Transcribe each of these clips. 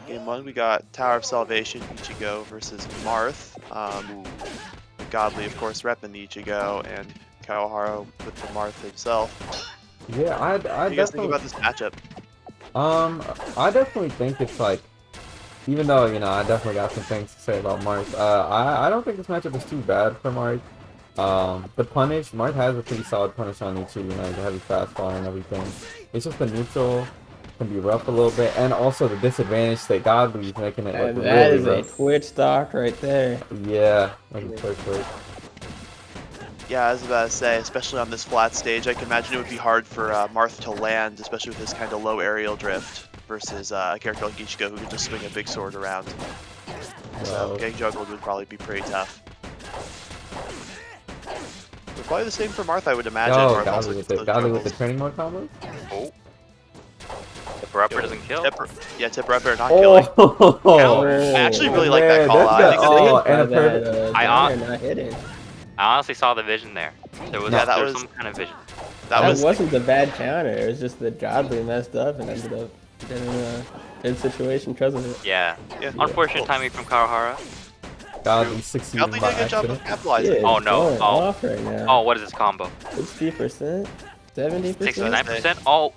Game 1, we got Tower of Salvation, Ichigo versus Marth. Godly, of course, repping the Ichigo, and Kawahara with the Marth himself. Yeah, What do you guys think about this matchup? I definitely think it's like, even though, you know, I definitely got some things to say about Marth, I don't think this matchup is too bad for Marth. The punish, Marth has a pretty solid punish on Ichi, you know, the heavy fastball and everything. It's just the neutral can be rough a little bit, and also the disadvantage that Godly's making it look And really that is rough. a Twitch stock right there. Yeah, like a quick. Yeah, I was about to say, especially on this flat stage, I can imagine it would be hard for Marth to land, especially with his kind of low aerial drift, versus a character like Ichigo who can just swing a big sword around. So getting juggled would probably be pretty tough. But probably the same for Marth, I would imagine. Oh, Godly with the training mode combo? Oh. Tipper upper doesn't kill. Tipper upper not killing. I actually really like that call out. I honestly saw the vision there. There was, there was some kind of vision. That wasn't the bad counter. It was just that Godly messed up and ended up getting a good situation because of it. Yeah. Unfortunate timing from Kawahara. Godly succeeded. Godly did a good job of capitalizing. Yeah, oh no. Off right now. Oh, what is this combo? 60%? 70%? 69%? Oh.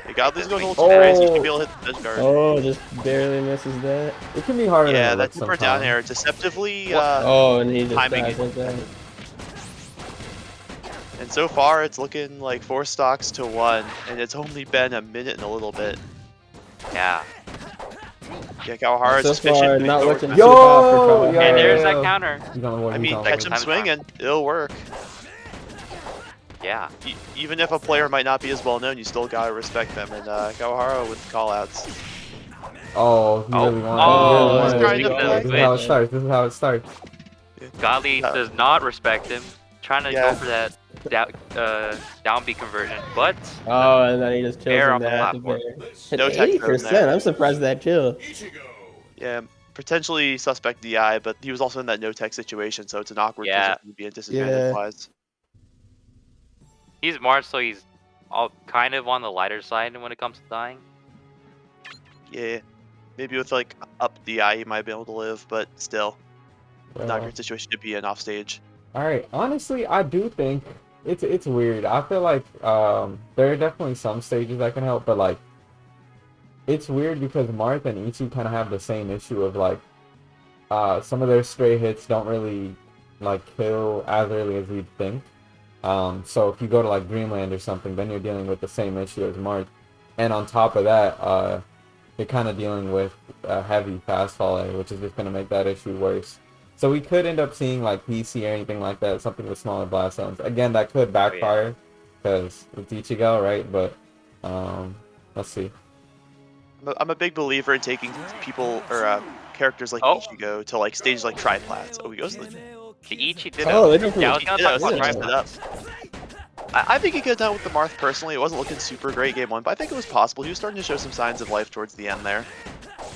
Hey, Godly's going a little too crazy. You can be able to hit the edge guard. Oh, just barely misses that. It can be harder. Yeah, that Tipper down air deceptively and he just timing dies like that. And so far, it's looking like 4 stocks to 1, and it's only been a minute and a little bit. Yeah. Yeah, Kawahara is so far, not looking Yo! hot for And there's that counter. I mean, catch him swinging, it'll work. Yeah. Even if a player might not be as well known, you still gotta respect them. And Kawahara with callouts. Oh, he really wanted this is how it starts. This is how it starts. Godly does not respect him. Trying to go for that down B conversion, but and then he just kills him on the platform. No 80%. I'm surprised that kill. Yeah, potentially suspect DI, but he was also in that no tech situation, so it's an awkward position to be in disadvantage wise. He's March, so he's all kind of on the lighter side when it comes to dying. Yeah, maybe with like up DI he might be able to live, but still, not a great situation to be in off stage. Alright, honestly, I do think it's weird. I feel like there are definitely some stages that can help, but like it's weird because Marth and Ichi kind of have the same issue of like some of their stray hits don't really like kill as early as you'd think. So if you go to like Dreamland or something, then you're dealing with the same issue as Marth, and on top of that, you're kind of dealing with heavy fastfall, which is just gonna make that issue worse. So we could end up seeing like PC or anything like that, something with smaller blast zones. Again, that could backfire because it's Ichigo, right? But let's see. I'm a big believer in taking people or characters like Ichigo to like stages like triplats. Oh, he goes the Ichi did I think he could have done it with the Marth personally. It wasn't looking super great game 1, but I think it was possible. He was starting to show some signs of life towards the end there.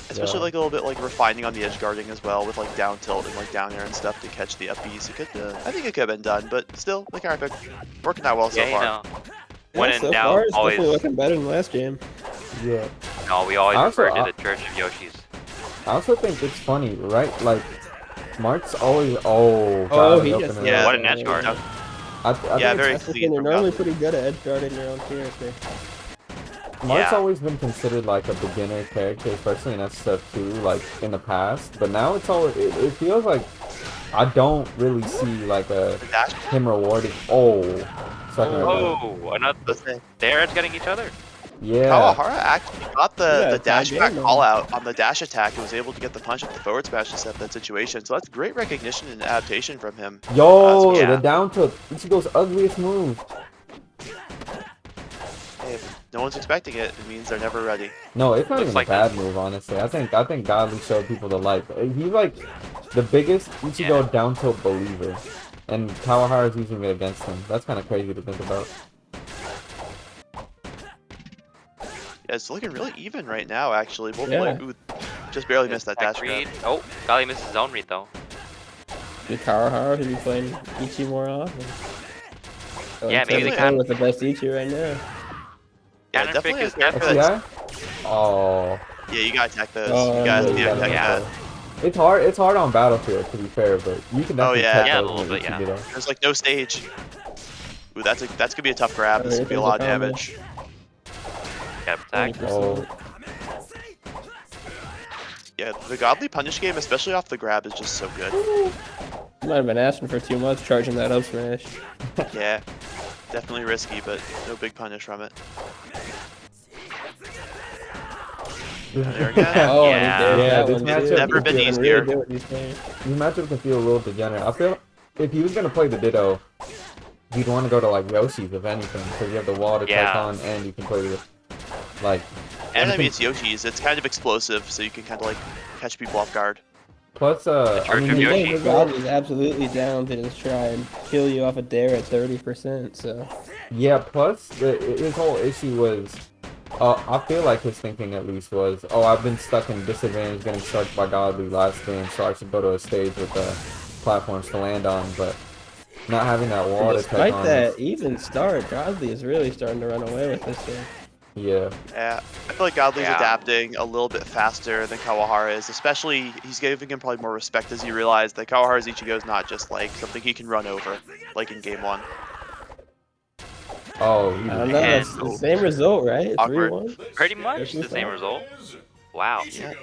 Especially like a little bit like refining on the edge guarding as well, with like down tilt and like down air and stuff to catch the up Bs. It could, I think it could have been done, but still, the character working out well so far. You know, when in so doubt, far, it's always definitely looking better than last game. Yeah. No, we always refer to the Church of Yoshi's. I also think it's funny, right? Like Marth's always he just what an edge guard. Yeah, very clean. You're normally pretty good at edge guarding your own character. Marth's always been considered like a beginner character, especially in SSF2, like in the past. But now it's always it feels like I don't really see like him rewarded. Another. They're edge getting each other. Yeah. Kawahara actually got the dash back call out on the dash attack and was able to get the punch at the forward smash to set that situation. So that's great recognition and adaptation from him. Yo, the down tilt. Ichigo's ugliest move. Hey, if no one's expecting it, it means they're never ready. No, it's not even a bad move, honestly. I think Godly showed people the light. He's like the biggest Ichigo down tilt believer, and Kawahara's using it against him. That's kind of crazy to think about. Yeah, it's looking really even right now, actually. Both players just barely missed that dash grab. Oh, Godly missed his zone read though. Did Kawahara be playing Ichi more often? Yeah, maybe they kind with the best Ichi right now. Yeah, definitely is Oh, Yeah, you gotta attack those. Oh, you guys yeah, need you to gotta attack attack that. It's hard. It's hard on Battlefield, to be fair, but you can definitely yeah. tech Yeah, a those little when bit, you yeah. get up. There's like no stage. Ooh, that's gonna be a tough grab. This is gonna be a lot of damage. Got attack. 20%. Oh, Yeah, the Godly Punish game, especially off the grab, is just so good. You might have been asking for too much, charging that up smash. Yeah, definitely risky, but no big punish from it. There again. Oh, Yeah. he did Yeah, that this one, matchup too. never been He can easier. Really do what he's saying. these matchups can feel a little degenerate. I feel if he was gonna play the Ditto, you'd want to go to like Yoshi's if anything, because you have the wall to tech Yeah. on, and you can play the like. And I you mean, can- it's Yoshi's. It's kind of explosive, so you can kind of like catch people off guard. Plus, I Church mean, of he- Yoshi. God is absolutely down to just try and kill you off a dare at 30%, so... yeah. Plus, his whole issue was, I feel like his thinking at least was, oh, I've been stuck in disadvantage getting struck by Godly last game, so I should go to a stage with the platforms to land on, but not having that wall to tech Despite on. that even start, Godly is really starting to run away with this thing. Yeah. Yeah, I feel like Godly's Yeah. adapting a little bit faster than Kawahara is. Especially, he's giving him probably more respect as he realized that Kawahara's Ichigo is not just like something he can run over, like in game 1. Oh, I don't know, And- it's the same result, right? Awkward. 3-1? Pretty much That's the just same all. result. Wow. Yeah.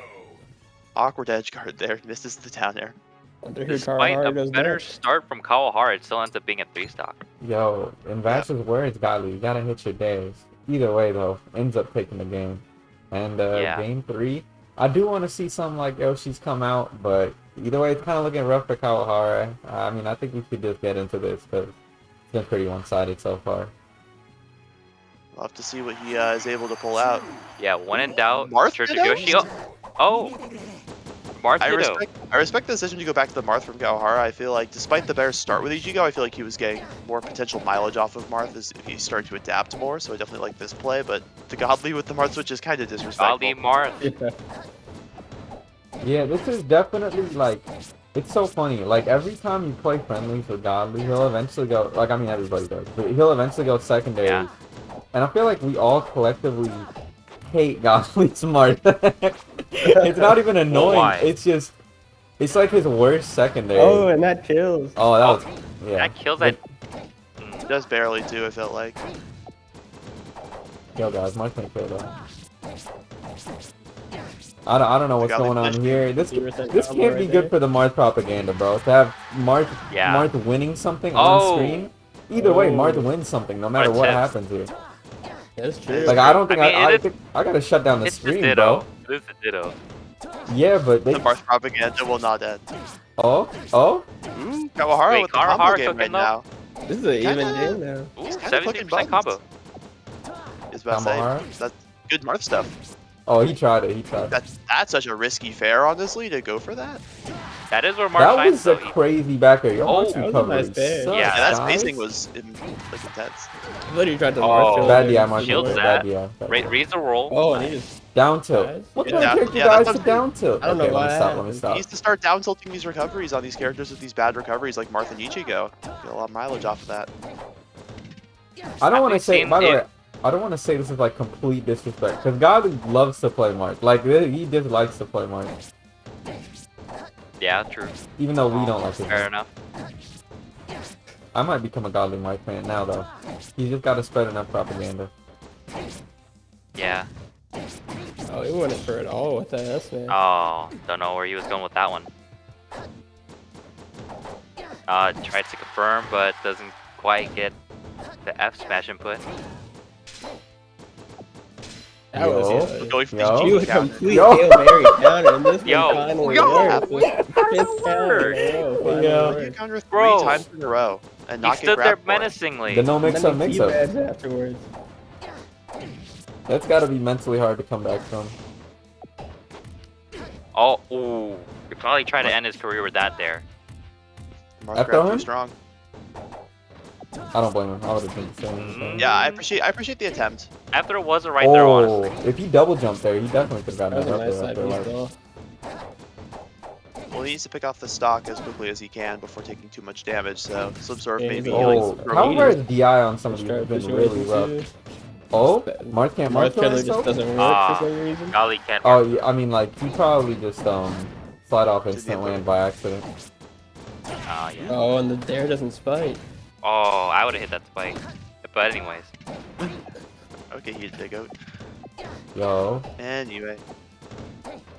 Awkward edge guard there. Misses the down air. Wonder who Despite Kawahara a goes better next. start from Kawahara, it still ends up being a 3-stock. Yo, in Vash's words, Godly, you gotta hit your days. Either way, though, ends up taking the game. And Yeah. game 3, I do want to see some like Yoshi's come out, but either way, it's kind of looking rough for Kawahara. I mean, I think we should just get into this because it's been pretty one-sided so far. We'll have to see what he is able to pull out. Yeah, when in doubt, Marth Church of Ditto? Yoshi. Oh! Marth I Ditto. respect the decision to go back to the Marth from Kawahara. I feel like despite the bear start with Ichigo, I feel like he was getting more potential mileage off of Marth as he started to adapt more, so I definitely like this play, but the Godly with the Marth switch is kind of disrespectful. Godly Marth. Yeah. Yeah, this is definitely like, it's so funny. Like every time you play friendlies with Godly, he'll eventually go. Like I mean, everybody does, but he'll eventually go secondary. Yeah. And I feel like we all collectively hate Godly's Marth. It's not even annoying. why? It's just, it's like his worst secondary. Oh, and that kills. Oh, that was, yeah. That kills that. Just barely too, I felt like. Yo, guys, Marth can kill though. I don't know what's Godly going on finished. here. This 50% combo can't be right good there. for the Marth propaganda, bro. To have Marth Yeah. Marth winning something Oh. on screen. Either way, Oh. Marth wins something, no matter What a what tip. happens here. That's true. Like I don't think I mean, I it is- think I gotta shut down the It's the stream, Ditto. bro. It is the Ditto. Yeah, but they. The Marth propaganda will not end. Oh, Ooh, Kawahara Wait, with the combo Kawahara game cooking right though? now. This is an even Kinda- game now. Ooh, He's kinda 70% clicking combo. Is about to say. Kawahara? That's good Marth stuff. Oh, he tried it. He tried it. That's such a risky fare, honestly, to go for that. That is where Marth That shines was a though. He- crazy backer. Your Oh, Marth's that was a recovery nice pair. sucks, Yeah, Yeah, that guys. spacing was like intense. I thought you tried to Oh, Marth shoulder. Bad DI, Marth. Shields Bad that. DI. Bad DI. Raise the roll. Oh, and he just... Down tilt. Guys? What Yeah. kind of character Yeah, dies that's to down tilt? I don't know Okay, why let me that stop. Let me happened. stop. He needs to start down tilting these recoveries on these characters with these bad recoveries like Marth and Ichigo. Get a lot of mileage off of that. I don't want to I've say. seen By the it- way, I don't want to say this is like complete disrespect because God loves to play Marth. Like he just likes to play Marth, Yeah, true. even though we don't like it. Fair enough. I might become a Godly Marth fan now though. He's just got to spread enough propaganda. Yeah. Oh, he went for it all with that S-man. Oh, don't know where he was going with that one. Tried to confirm, but doesn't quite get the F smash input. That was Yo. it. Going for Yo. these He was a juke counters. complete Yo. Hail Mary counter, and this Yo. one finally Yo. worked. Fifth counter in a row, finally Yeah. worked. Juke counter three Bro. times in a row and He not get stood there grabbed for it. menacingly. The no And mix then up, he mix up. teabags afterwards. That's got to be mentally hard to come back from. Oh, ooh. You're probably trying to end his career with that there. Marth After grabbed him? too strong. I don't blame him. I would have been the same. Mm. Yeah, I appreciate the attempt. After it was a right there, Oh, honestly. if he double jumped there, he definitely could have That was gotten a that nice up side there. piece, After, like, though. Well, he needs to pick off the stock as quickly as he can before taking too much damage. So some sort of Yeah, maybe he's like oh, Like, Kawahara's DI on some of these Strike has been situation really rough. too. Oh, Marth can't Marth kill Killer just himself? doesn't work for some reason. Golly can't Oh, work. yeah, I mean, like, he probably just, slide off instant land by accident. Oh, yeah. Oh, and the dare doesn't spike. Oh, I would have hit that spike. But anyways. Okay, he's big out. Yo. Anyway.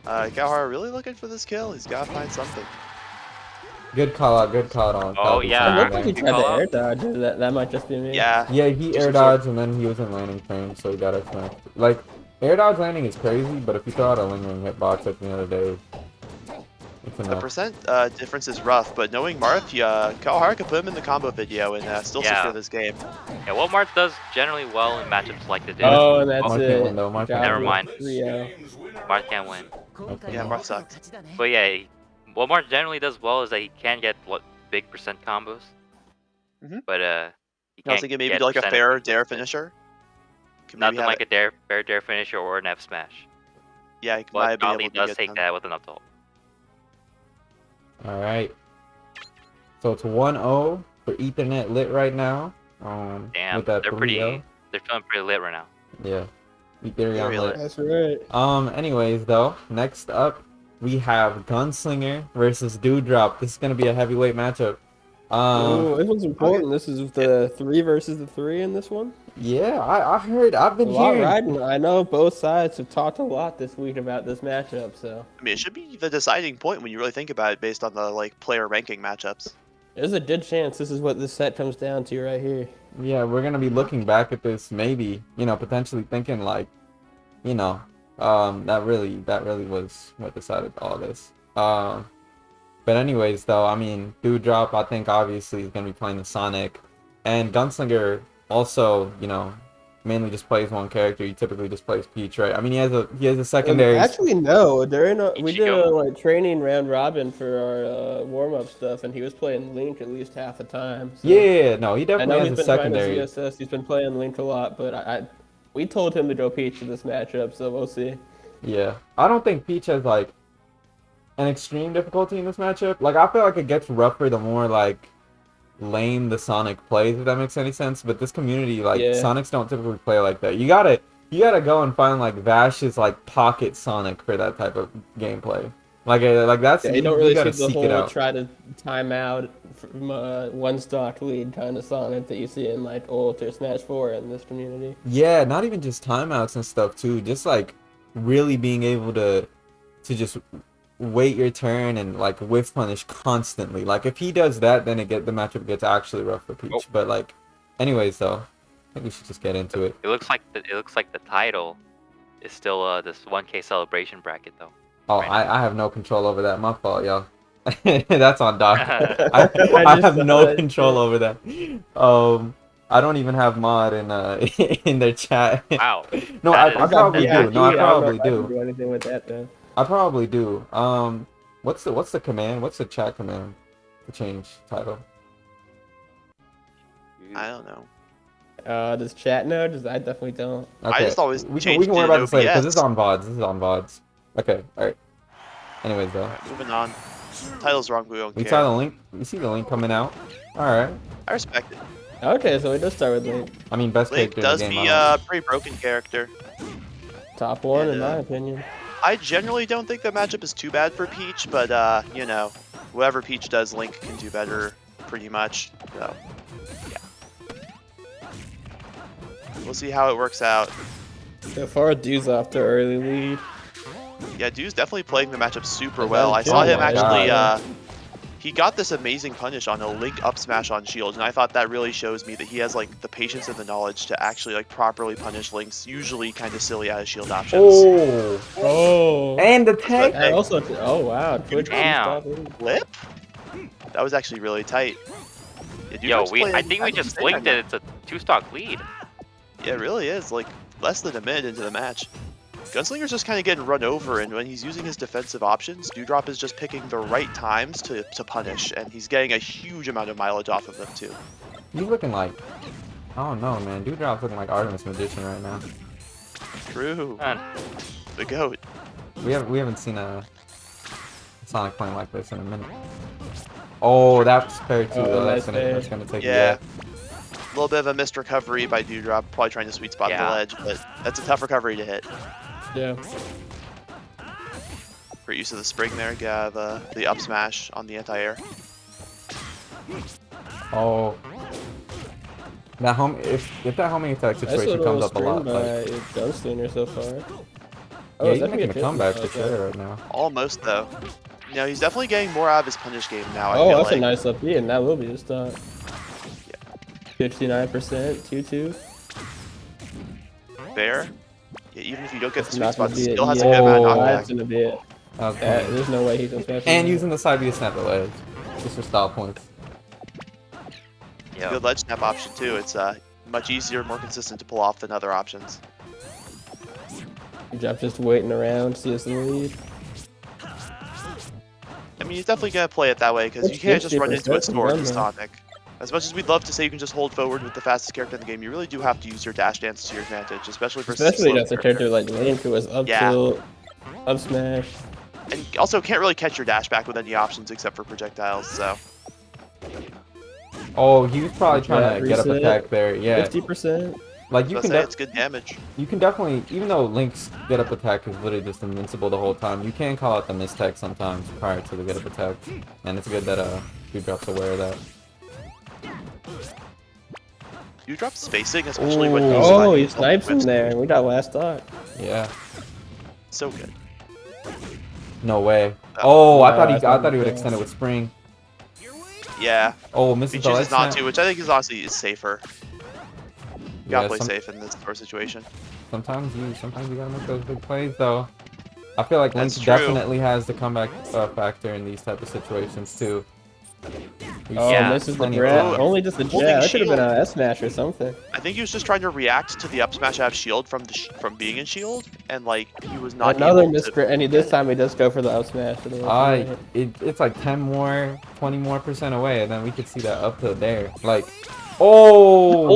Kawahara really looking for this kill. He's gotta find something. Good call out on. Oh, Calvin yeah. I Sanders, looked like he man. tried to Call air out. dodge. That might just be me. Yeah. Yeah, he Just air absorb- dodged and then he was in landing frame, so he got it smashed. Like, air dodge landing is crazy, but if you throw out a lingering hitbox at the end of the day, it's The enough. percent difference is rough, but knowing Marth, Kawahara could put him in the combo video and still Yeah. secure this game. Yeah, what Marth does generally well in matchups like the Oh, and that's Marth can't it. win, though. Marth can't Never win. mind. 3-0. Marth can't win. Okay. Yeah, Marth sucked. But yeah, what Marth generally does well is that he can get big percent combos. Mhm. But he I was can't thinking maybe get like a percentage. fair dare finisher. Could maybe Nothing have like it- a fair dare finisher or an F smash. Yeah, he might But have been Golly able to does get take done. that with an up tilt. Alright. So it's 1-0 for Ethernet lit right now. Damn, with that they're 3-0. they're feeling pretty lit right now. Yeah. Very Ethereum lit. lit. That's right. Anyways, though, next up, we have Gunslinger versus Dewdropp. This is going to be a heavyweight matchup. Ooh, this one's important. This is the 3 versus the 3 in this one. Yeah, I've A been lot hearing. riding. I know both sides have talked a lot this week about this matchup, so I mean, it should be the deciding point when you really think about it based on the like player ranking matchups. there's a good chance this is what this set comes down to right here. Yeah, we're gonna be looking back at this, maybe, potentially thinking like, that really was what decided all this. But anyways, though, I mean, Dewdropp, I think obviously is gonna be playing the Sonic, and Gunslinger also, mainly just plays one character. He typically just plays Peach, right? I mean, he has a secondary. Actually, no. We did a Ichigo. training round robin for our warm up stuff, and he was playing Link at least half the time. So. Yeah, no, he I definitely know has he's a been trying to secondary. ZSS. He's been playing Link a lot, but we told him to go Peach in this matchup, so we'll see. Yeah, I don't think Peach has like an extreme difficulty in this matchup. Like, I feel like it gets rougher the more like lame the Sonic plays, if that makes any sense. But this community, like, Yeah. Sonics don't typically play like that. You gotta go and find like Vash's like pocket Sonic for that type of gameplay. Like that's Yeah, you don't really gotta see the seek it whole out. try to time out from one stock lead kind of Sonic that you see in like Ult or Smash 4 in this community. Yeah, not even just timeouts and stuff too. Just like really being able to just wait your turn and like whiff punish constantly. Like if he does that, then the matchup gets actually rough for Peach. Oh. But like, anyways, though, I think we should just get into it. It looks like the title is still this 1K celebration bracket though. Oh, Right I have no control over that. My fault, y'all. That's on Doc. I just have saw no that control shit. over that. I don't even have mod in in their chat. Wow. No, That I is- probably Yeah, do. No, I don't know probably if I can do. do anything with that though. I probably do. What's the command? What's the chat command to change title? I don't know. Does chat know? I definitely don't. Okay. just always we changed can worry it in about this later because OBS. this is on VODs. This is on VODs. Okay. All right. Anyways, though, Alright, moving on. Title's wrong. We don't we care. saw the link. You see the link coming out. All right. I respect it. Okay, so we just start with Link. I mean, best Link character does in the game. be I a pretty broken character. Top one in And, my opinion. I generally don't think the matchup is too bad for Peach, but whatever Peach does, Link can do better, pretty much. So, yeah. We'll see how it works out. So far, Dew's off to early lead. Yeah, Dew's definitely playing the matchup super Is well. that I saw good? him Oh my actually. God. He got this amazing punish on a Link up smash on shield, and I thought that really shows me that he has like the patience and the knowledge to actually like properly punish Link's usually kind of silly out of shield options. Oh. Oh. And the what tank. I also. Oh wow. Twitch Damn. Flip? That was actually really tight. Yeah, Yo, Dewdrop's I playing think we kind of just insane blinked right it. It's a 2-stock lead. now. Yeah, it really is. Like less than a minute into the match. Gunslinger's just kind of getting run over, and when he's using his defensive options, Dewdropp is just picking the right times to punish, and he's getting a huge amount of mileage off of them too. He's looking like. I don't know, man. Dewdrop's looking like Artemis Magician right now. True. Man, The GOAT. We haven't seen a Sonic playing like this in a minute. Oh, that's fair too. Oh, though. nice That's fair. gonna take Yeah. it. little bit of a missed recovery by Dewdropp, probably trying to sweet spot the ledge, but that's a tough recovery to hit. Yeah. Great use of the spring there, get the up smash on the anti-air. Oh. That if that homing attack situation comes up a lot, by like, Gunslinger so far. yeah, he's definitely making a hit comeback him, for sure right now. Almost though. You know, he's definitely getting more out of his punish game now. I Oh, feel that's like. a nice up B, and that will be his stock. 59%, 2-2. Fair. Yeah, even if you don't get the It's sweet not spot, gonna be still it. has a good amount of Oh. knockback. That's gonna be it. Okay. There's no way he can smash And him. using the side B to snap the ledge. Just for style points. Yeah. Good ledge snap option too. It's much easier, more consistent to pull off than other options. Dewdropp just waiting around, see us in the lead. I mean, he's definitely gonna play it that way because you That's can't just run into it 50% stored from with Gunman. Sonic. As much as we'd love to say you can just hold forward with the fastest character in the game, you really do have to use your dash dance to your advantage, especially versus Especially slow against a character like Link who was up Yeah. tilt, up smash. And also can't really catch your dash back with any options except for projectiles. So Oh, he was probably trying to get up Reset. attack there. Yeah. 50%. Like you let's can say it's good damage. you can definitely, even though Link's get up attack is literally just invincible the whole time, you can call out the mistech sometimes prior to the get up attack, and it's good that Dewdrop's aware of that. You drop spacing, especially when Ooh. he's Oh, not he using snipes him whips. there. We got last stock. Yeah. So good. No way. Oh, I No, thought that's not he would fair. extend it with spring. Yeah. Oh, He misses the ledge chooses not snap. to, which I think is honestly is safer. You gotta Yeah, play safe in this sort of situation. sometimes you gotta make those big plays though. I feel like Link That's true. definitely has the comeback factor in these type of situations too. We've Oh, seen Yeah. misses the plenty of grab. times. Only just a Holding jab. That should have been shield. a S smash or something. I think he was just trying to react to the up smash out of shield from from being in shield, and like he was not Another able misgrab, to. and this time he does go for the up smash. To the left and right. It's like 10 more, 20 more % away, and then we could see that up to there. Like, oh,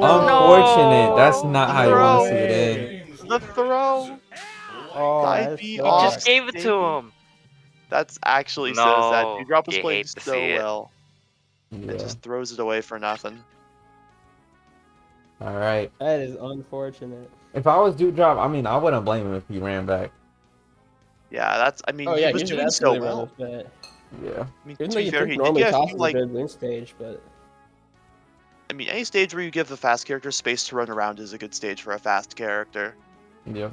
unfortunate. That's not how you want to see it in. The throw. Oh, Side that B sucks. off Just gave it to stage. him. That's actually so No, sad. Dewdropp was you playing hate to so see it. well, Yeah. and just throws it away for nothing. All right. That is unfortunate. If I was Dewdrop, I mean, I wouldn't blame him if he ran back. Yeah, that's. I mean, Oh he yeah, was you should doing so absolutely run well. this back. Yeah. I mean, Even to though be you fair, think he did normally get a toss few, is a like. good win stage, but I mean, any stage where you give the fast character space to run around is a good stage for a fast character. Yep.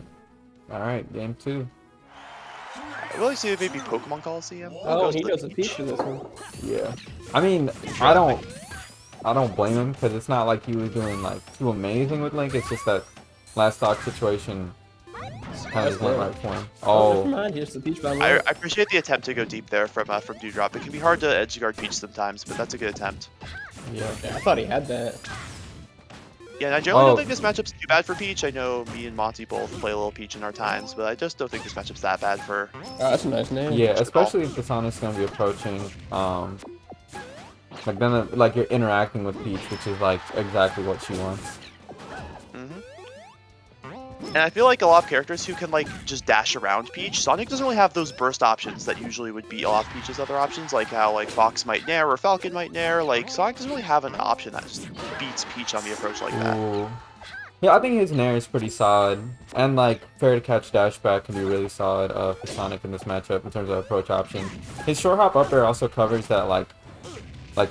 All right, game 2. I really see maybe Pokemon Coliseum. oh, he to goes a Peach. peach for this one. Yeah. I mean, I don't blame him because it's not like he was doing like too amazing with Link. It's just that last stock situation kind of went right for him. Oh, never Oh, mind. Here's the peach bomb. I appreciate the attempt to go deep there from Dewdrop. It can be hard to edge guard Peach sometimes, but that's a good attempt. yeah. Yeah, I thought he had that. Yeah, and I generally Oh. don't think this matchup's too bad for Peach. I know me and Monty both play a little Peach in our times, but I just don't think this matchup's that bad for. Oh, that's a nice name. Yeah, especially if the Sonic's gonna be approaching, like then like you're interacting with Peach, which is like exactly what she wants. And I feel like a lot of characters who can like just dash around Peach, Sonic doesn't really have those burst options that usually would be a lot of Peach's other options, like how like Fox might nair or Falcon might nair. Like Sonic doesn't really have an option that just beats Peach on the approach like that. Ooh. Yeah, I think his nair is pretty solid, and like fair to catch dash back can be really solid for Sonic in this matchup in terms of approach option. His short hop up air also covers that like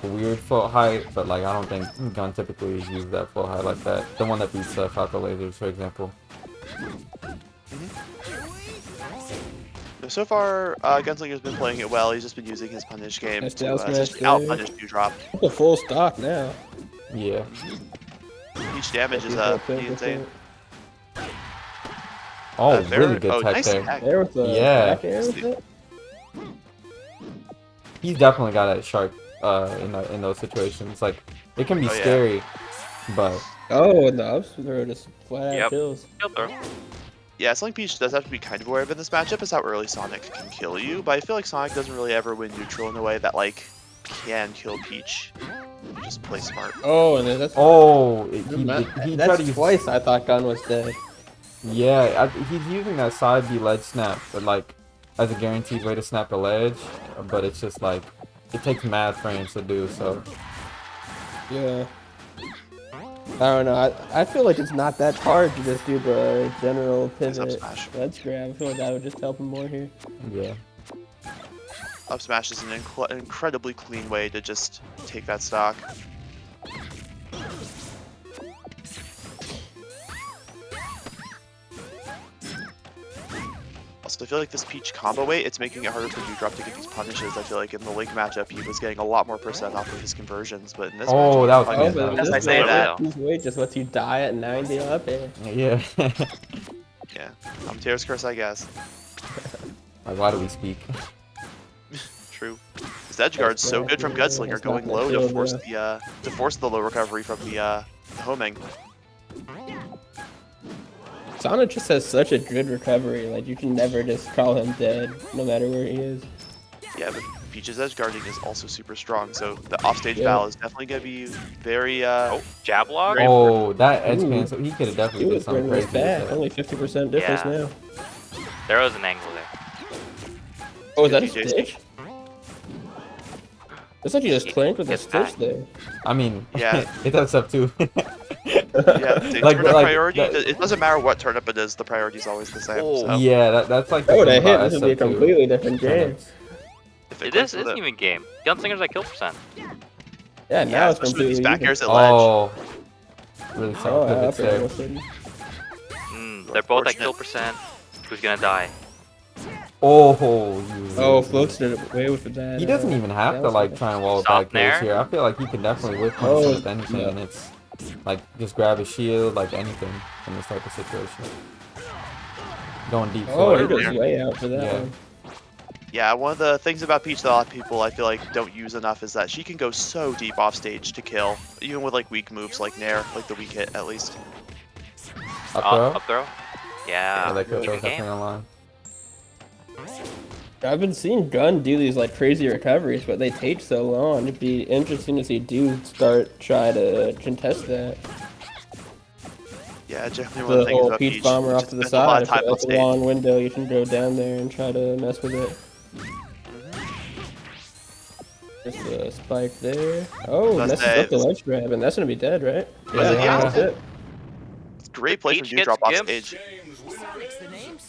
weird float height, but like I don't think Gun typically uses that float height like that. The one that beats Falco lasers, for example. So far, Gunslinger's been playing it well. He's just been using his punish game Nice to down smash essentially out there. punish Dewdrop. The full stock now. Yeah. Each damage is pretty insane. Oh, Fair- really good oh, tech nice there. tech. There with the Yeah. back air with it. He's definitely got that shark in those situations. Like it can be Oh, yeah. scary, but Oh, and the ups throw just flat out Yep. kills. Shield throw. Yeah, something Peach does have to be kind of aware of in this matchup is how early Sonic can kill you, but I feel like Sonic doesn't really ever win neutral in a way that like can kill Peach. You just play smart. Oh, and then that's he tried that's to use twice. I thought Gun was dead. Yeah, he's using that side B ledge snap, but like as a guaranteed way to snap a ledge, but it's just like it takes mad frames to do so. Yeah. I don't know. I feel like it's not that hard to just do the general Please up pivot. smash. Let's grab. I feel like that would just help him more here. Yeah. Up smash is an incredibly clean way to just take that stock. Also, I feel like this Peach combo weight, it's making it harder for Dewdropp to get these punishes. I feel like in the Link matchup, he was getting a lot more percent off of his conversions, but in this Oh, matchup, that was like, good. but as this I say one, that, his weight just lets you die at 90 up air. Yeah. yeah, Tear's curse, I guess. Like, why do we speak? True. His edge guard's so good from Gunslinger, That's going not low gonna to force the low recovery from the homing. Sonic just has such a good recovery. Like, you can never just call him dead, no matter where he is. Yeah, but Peach's edge guarding is also super strong, so the offstage Yeah. battle is definitely gonna be very Oh, jab log? Oh, that edge Ooh. cancel. He could have He definitely did was something bringing crazy us with back. that. Only 50% difference Yeah. now. There was an angle there. Oh, is that a GG. stitch? It's like you just clanked with a Gets stitch back. there. I mean, Yeah. it does up too. yeah. The Like, turnip like, priority. that- It doesn't matter what turnip it is. The priority is always the same. Oh. So Yeah, that's like the That would thing have hit. about This would be a SF2. completely different game. if This clicks with isn't it- even game. Gunslinger's like kill percent. Yeah, yeah, now it's especially with these completely back even. airs at ledge. Oh, really Oh, solid yeah, pivots up air there. almost didn't. They're both at Unfortunate. kill percent. Who's gonna die? Oh, Oh, floats did it way with that. He doesn't even have to like try and wall Soft back kills nair? here. I feel like he can definitely whip Oh, punish with anything, no. and it's like just grab his shield, like anything in this type of situation. Going deep Oh, forward. he goes way out for that Yeah. one. Yeah, one of the things about Peach that a lot of people I feel like don't use enough is that she can go so deep off stage to kill, even with like weak moves like Nair, like the weak hit at least. Up throw. Up throw? Yeah, Yeah. that could throw Even game. definitely online. I've been seeing Gun do these like crazy recoveries, but they take so long. It'd be interesting to see Dude try to contest that. Yeah, generally one of The the things whole about Peach Peach. bomber off just to the spends a lot side. of If time on that's a stage. long window, you can go down there and try to mess with it. Just a spike there. Oh, That's messes up the it. ledge grab, and that's gonna be dead, right? Yeah. That's it. Great play from Peach gets Dewdrop off gimped. stage.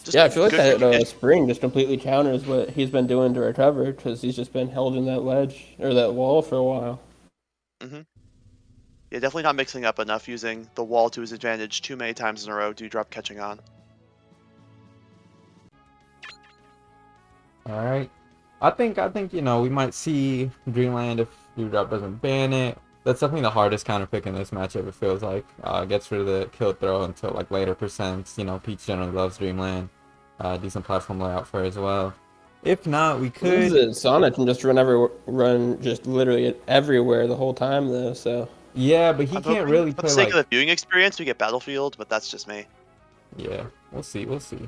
Just Yeah, I feel like good that communication. spring just completely counters what he's been doing to recover, because he's just been held in that ledge or that wall for a while. Yeah, definitely not mixing up enough, using the wall to his advantage too many times in a row. Dewdrop catching on. All right. I think you know we might see Dreamland if Dewdrop doesn't ban it. That's definitely the hardest counter pick in this matchup. It feels like gets rid of the kill throw until like later percents. You know, Peach generally loves Dreamland. Decent platform layout for her as well. If not, we could. Sonic can just run just literally everywhere the whole time though. So Yeah, but he I'm can't hoping, really for play the sake like. of the viewing experience, we get Battlefield, but that's just me. Yeah, we'll see. We'll see.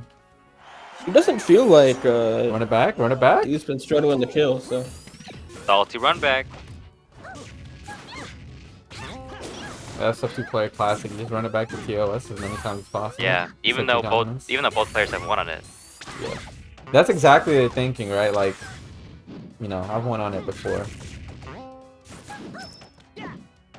it doesn't feel like Run it back. Run it back. he's been struggling to kill. So Salty run back. SF2 player classic. You just run it back to TOS as many times as possible. Yeah. Even Safety though dominance. both players have won on it. That's exactly the thinking, right? Like, you know, I've won on it before.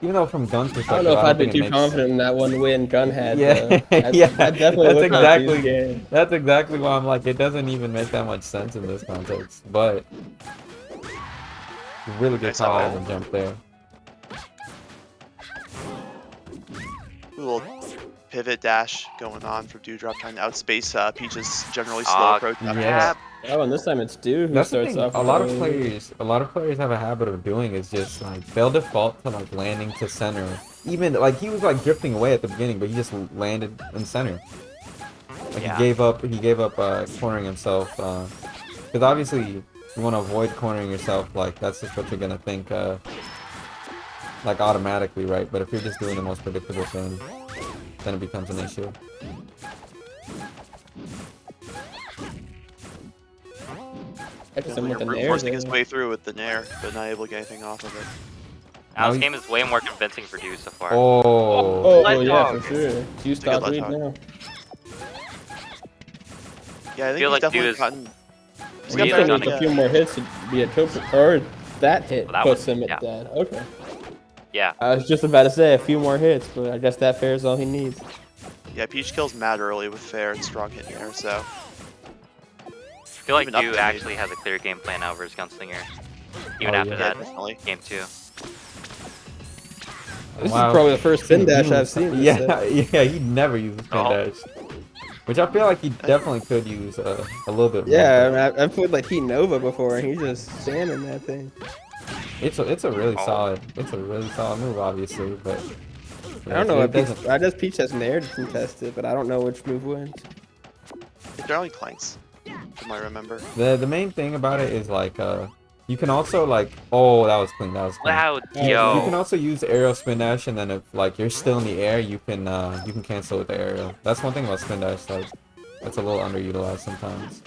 Even though from Gun's perspective, I don't know if I'd be think it too makes- confident in that one win Gun had. Yeah, I'd yeah. definitely That's look at these exactly. games. That's exactly why I'm like, it doesn't even make that much sense in this context. But really good Nice call up and jump there. Little pivot dash going on from Dewdrop, trying to outspace Peach's generally slow Ah, approach. yeah. Oh, and this time it's Dew who That's the starts thing. off. A lot of early. players have a habit of doing is just like they'll default to like landing to center. Even like he was like drifting away at the beginning, but he just landed in center. Like Yeah. he gave up cornering himself. Because obviously you want to avoid cornering yourself. Like that's just what you're gonna think. Like automatically, right? But if you're just doing the most predictable thing, then it becomes an issue. I just am with the Brute nair forcing his there. way through with the Nair, but not able to get anything off of it. Now this he- game is way more convincing for Dew so far. Oh. Oh, Ledge yeah, dog. for sure. You good stop ledge lead dog. now. Yeah, I think Feel he's like definitely Dew is gotten. He's He got really better still needs than, a few more hits to be a triple, or that hit Well, that puts one- him at yeah. dead. Okay. Yeah. I was just about to say a few more hits, but I guess that fair is all he needs. Yeah, Peach kills mad early with fair and strong hit air, so. I feel like Even up Dew to actually has a clear game plan now versus Gunslinger. Even Oh, after yeah. that Definitely. game 2. This Wow. is probably the first spin dash I've seen. This Yeah, set. yeah, he never uses spin Oh. dash. Which I feel like he definitely could use a little bit more. Yeah, I but mean, I've played like Heat Nova before, and he's just salmon that thing. it's a really Oh. solid move, obviously, but I don't know it what Peach. doesn't. I guess Peach has an air to contest it, but I don't know which move wins. They're only clanks, from what I remember. The main thing about it is like you can also like that was clean. Wow, Oh, yo. You can also use aerial spin dash, and then if like you're still in the air, you can cancel with the aerial. That's one thing about spin dash, like that's a little underutilized sometimes.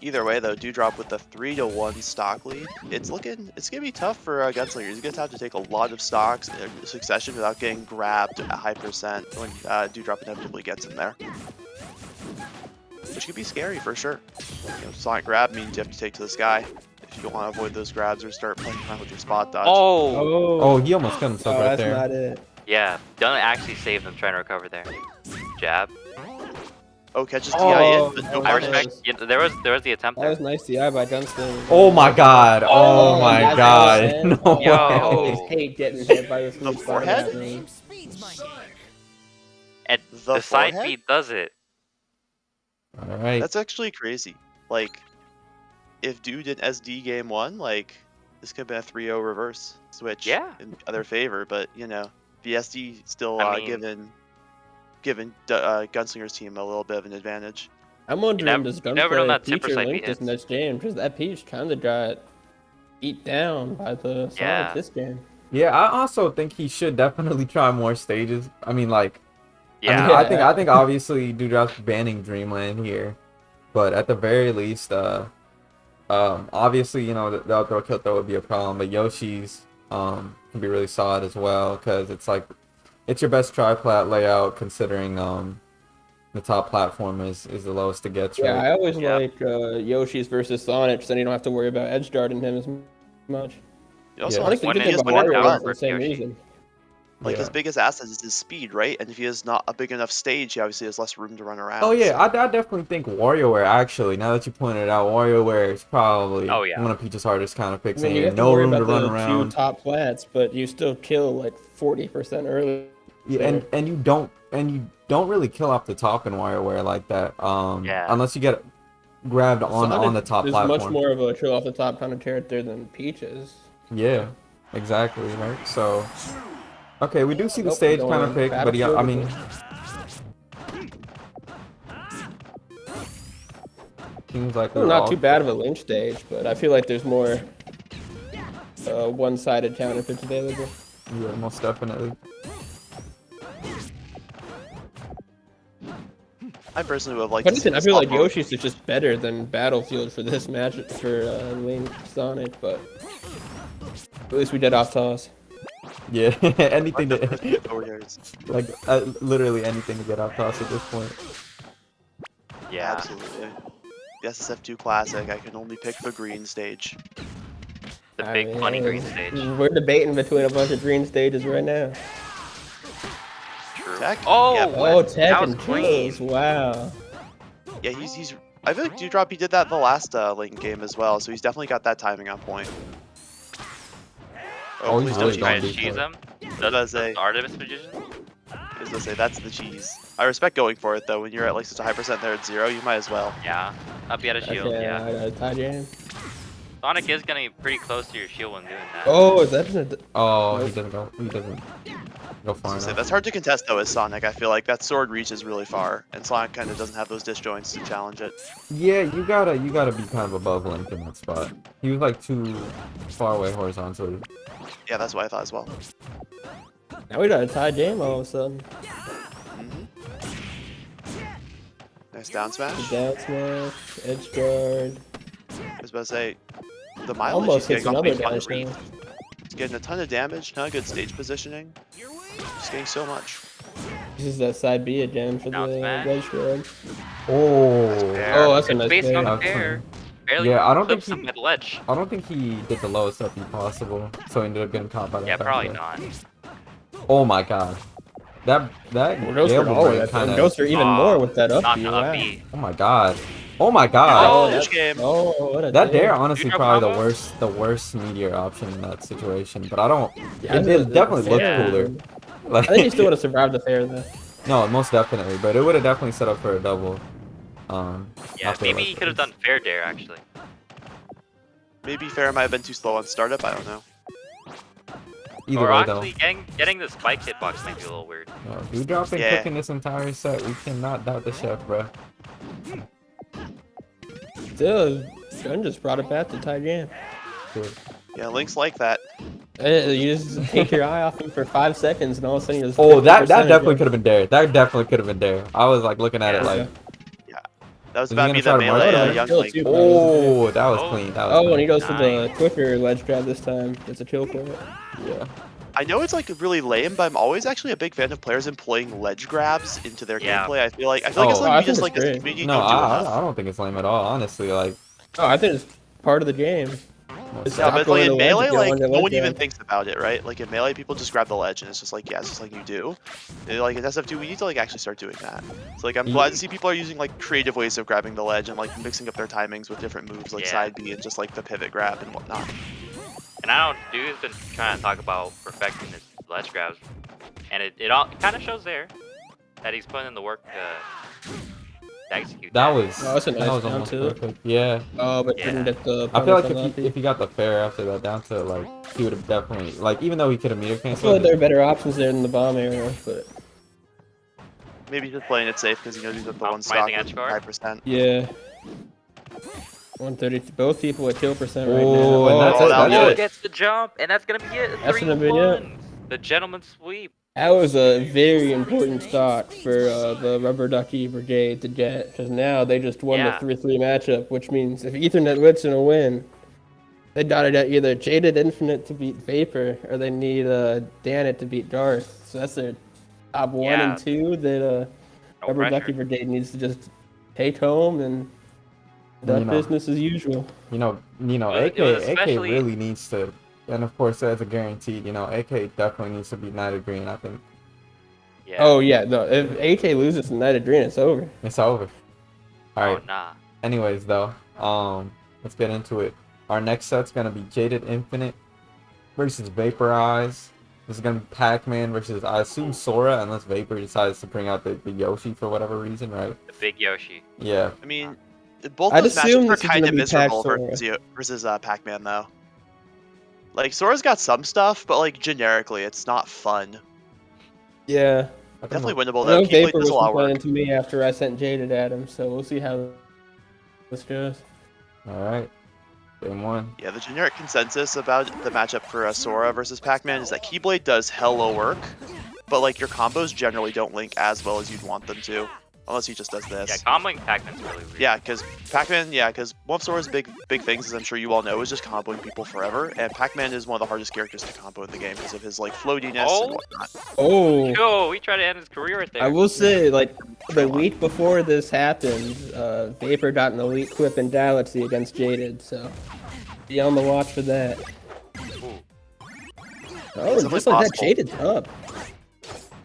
Either way, though, Dewdropp with the 3-1 stock lead, it's gonna be tough for Gunslinger. He's gonna have to take a lot of stocks in succession without getting grabbed at a high percent when Dewdropp inevitably gets in there. Which could be scary for sure. You know, Sonic grab means you have to take to the sky if you want to avoid those grabs or start playing around with your spot dodge. Oh! Oh, he almost killed himself right that's there. not it. Yeah, Dunn actually saved them trying to recover there. Jab. Oh, catches Oh, DI in, but no I I punish. respect. Yeah, there was the attempt That there. was nice DI by Gunslinger. Oh my god! Oh, Oh, my that's god! insane. No Oh, Yo. I way! always hate getting hit by this The move. forehead? And The the side forehead? beat does it. All right. That's actually crazy. Like, if Dew did SD game 1, like, this could have been a 3-0 reverse switch Yeah. in their favor, but, you know, the SD still I mean- giving Gunslinger's team a little bit of an advantage. I'm wondering, never- does you never know Gunplay that Peach Tipper or side Link beat this hits. next game? Because that Peach kind of got beat down by the Sonic Yeah. this game. Yeah, I also think he should definitely try more stages. I mean, like, Yeah. I think obviously Dewdrop's banning Dreamland here, but at the very least, obviously, you know, the up throw kill throw would be a problem, but Yoshi's can be really solid as well because it's like it's your best tri-plat layout considering the top platform is the lowest it gets. Yeah, Right? I always Yeah. like Yoshi's versus Sonic, so then you don't have to worry about edge guarding him as much. You also Yeah. like, Honestly, When you it can is think when about in Wario doubt for the for same Yoshi. reason. like Yeah. his biggest asset is his speed, right? And if he has not a big enough stage, he obviously has less room to run around. Oh yeah, so- I definitely think WarioWare actually. Now that you pointed it out, WarioWare is probably Oh, yeah. one of Peach's hardest kind of I picks. mean, you and have to no worry room to about run the around. two top plats, but you still kill like 40% early. Yeah, and you don't really kill off the top in WarioWare like that. Yeah. Unless you get grabbed on Sonic the top is platform. much more of a kill off the top kind of character than Peach is. Yeah, exactly, right? So, okay, we do see the Nope, stage going kind of pick, but yeah, I mean, seems like Well, we're not all- too bad of a Lynch stage, but I feel like there's more one-sided counter picks available. Yeah, most definitely. I personally would have liked But to see listen, I this feel like off-road. Yoshi's is just better than Battlefield for this match for Link Sonic, but at least we did off toss. Yeah, anything to Over here is- like literally anything to get off toss at this point. Yeah. Absolutely. The SSF2 Classic, I can only pick the green stage. The I big mean, funny green stage. We're debating between a bunch of green stages right now. True. Tech? Oh, Yeah, Oh, that Tech was and clean. kills, wow. Yeah, he's. I feel like Dewdrop, he did that the last Link game as well, so he's definitely got that timing on point. Oh, he's please really don't Trying going cheese. to deep cheese for it. him. gonna Does say- the Artemis magician? I was gonna say, that's the cheese. I respect going for it though. When you're at like such a high percent there at 0, you might as well. Yeah. Up you had a shield. Okay, Yeah. I got a tie jam. Sonic is getting pretty close to your shield when doing that. Oh, is that just a... Oh, Nope. he doesn't go far I was gonna say, enough. that's hard to contest though as Sonic. I feel like that sword reaches really far, and Sonic kind of doesn't have those disjoints to challenge it. Yeah, you gotta be kind of above Link in that spot. He was like too far away horizontally. Yeah, that's what I thought as well. Now we got a tie jam all of a sudden. Nice down smash. Down smash, edge guard. I was about to say, the mileage Almost he's hits getting off another base dash punch. now. He's getting a ton of damage, ton of good stage positioning. He's getting so much. This is that side B again for Down the smash. wedge guard. Oh, Fair. Oh, that's a Good nice spacing on play. the pair. barely Yeah, I don't think clips him he. at the ledge. I don't think he did the lowest up possible, so he ended up getting caught by that. Yeah, probably back not. Oh my god, that Well, Ghost Gale are all with boomerang that. kind of. Ghost are even more with that up Not B. the Wow. up B. Oh my god. Oh my god. Oh, that- this game. Oh, what a That dig. dare honestly Dewdrop probably combo? the worst meteor option in that situation, but I don't. Yeah, It definitely looked fair. cooler. Like, I think he still would have survived the fair though. no, most definitely, but it would have definitely set up for a double. I Yeah, feel maybe like he could have done fair dare actually. Maybe Fair might have been too slow on startup. I don't know. Either Or way actually, though. getting the spike hitbox might be a little weird. Dewdrop been Yeah. cooking this entire set. We cannot doubt the chef, bro. Still, Gun just brought it back to tie jam. Dude. Yeah, Link's like that. You just take your eye off him for 5 seconds, and all of a sudden you're just. Oh, that 50% definitely again. could have been there. That definitely could have been there. I was like looking at it Yeah. like, That was Is he about to gonna be try the to mark melee it? young Kill Link. too. oh, that was Oh. clean. That was Oh, clean. when he goes for the Nice. quicker ledge grab this time, it's a kill for it. Yeah. I know it's like really lame, but I'm always actually a big fan of players employing ledge grabs into their Yeah. gameplay. I feel like it's Oh. something I we think just it's like as a great. community No, don't do I enough. don't think it's lame at all. Honestly, like. Oh, I think it's part of the game. It's Yeah, Stop but going like to in ledge melee, if you like want to no ledge one even grab. thinks about it, right? Like in melee, people just grab the ledge, and it's just like, yeah, it's just like you do. And, like in SF2, we need to like actually start doing that. So like I'm glad to see people are using like creative ways of grabbing the ledge and like mixing up their timings with different moves like Yeah. side B and just like the pivot grab and whatnot. And I don't. Dude's been trying to talk about perfecting his ledge grabs, and it kind of shows there that he's putting in the work to execute. That was. Oh, that's a that nice was down almost tilt. perfect. Yeah. Oh, but Yeah. didn't get the. I feel like punish on if he got the fair after that down to like he would have definitely like even though he could have meter I feel like canceled. there are better options there than the bomb area, but Maybe just playing it safe because he knows he's at the one stock Optimizing with edge guard? 5%. yeah. 130. Both people at kill percent right Oh, now. and that's Oh, it. that That's was it. Gets the jump, and that's gonna be it. That's gonna be it. 3-1. The gentleman's sweep. That was a very important stock for the Rubber Ducky Brigade to get, because now they just won Yeah. the 3-3 matchup, which means if Ethernet Wit's gonna win, they gotta get either JadedInfinite to beat Vapor, or they need Danick to beat Garth. So that's their top 1 Yeah. and 2 that No Rubber pressure. Ducky Brigade needs to just take home, and that You know. business as usual. You know, It AK was AK especially- really needs to, and of course as a guaranteed, AK definitely needs to beat KnightedGreen. I think Yeah. Oh yeah, no. If AK loses to KnightedGreen, it's over. it's over. All right. Oh, nah. Anyways, though, let's get into it. Our next set's gonna be JadedInfinite versus VaporeyeZ. This is gonna be Pac-Man versus, I assume, Sora, unless Vapor decides to bring out the Yoshi for whatever reason, right? The big Yoshi. Yeah. I mean, both I'd those assume matchups are this is kind gonna of be miserable Pac-Sora. versus Pac-Man though. Like Sora's got some stuff, but like generically, it's not fun. Yeah. Definitely winnable I though. know Keyblade Vapor does was a lot of complaining work. to me after I sent Jaded at him, so we'll see how this goes. All right. Game one. Yeah, the generic consensus about the matchup for Sora versus Pac-Man is that Keyblade does hella work, but like your combos generally don't link as well as you'd want them to, unless he just does this. Yeah, comboing Pac-Man's really weird. Yeah, because Pac-Man, because one of Sora's big things, as I'm sure you all know, is just comboing people forever, and Pac-Man is one of the hardest characters to combo in the game because of his like floatiness and Oh. whatnot. Oh, Yo, he tried to end his career right there. I will say, like, the week before this happened, Vapor got an elite quip in Galaxy against Jaded, so be on the watch for that. Ooh. Oh, It's and just definitely like that, possible. Jaded's up.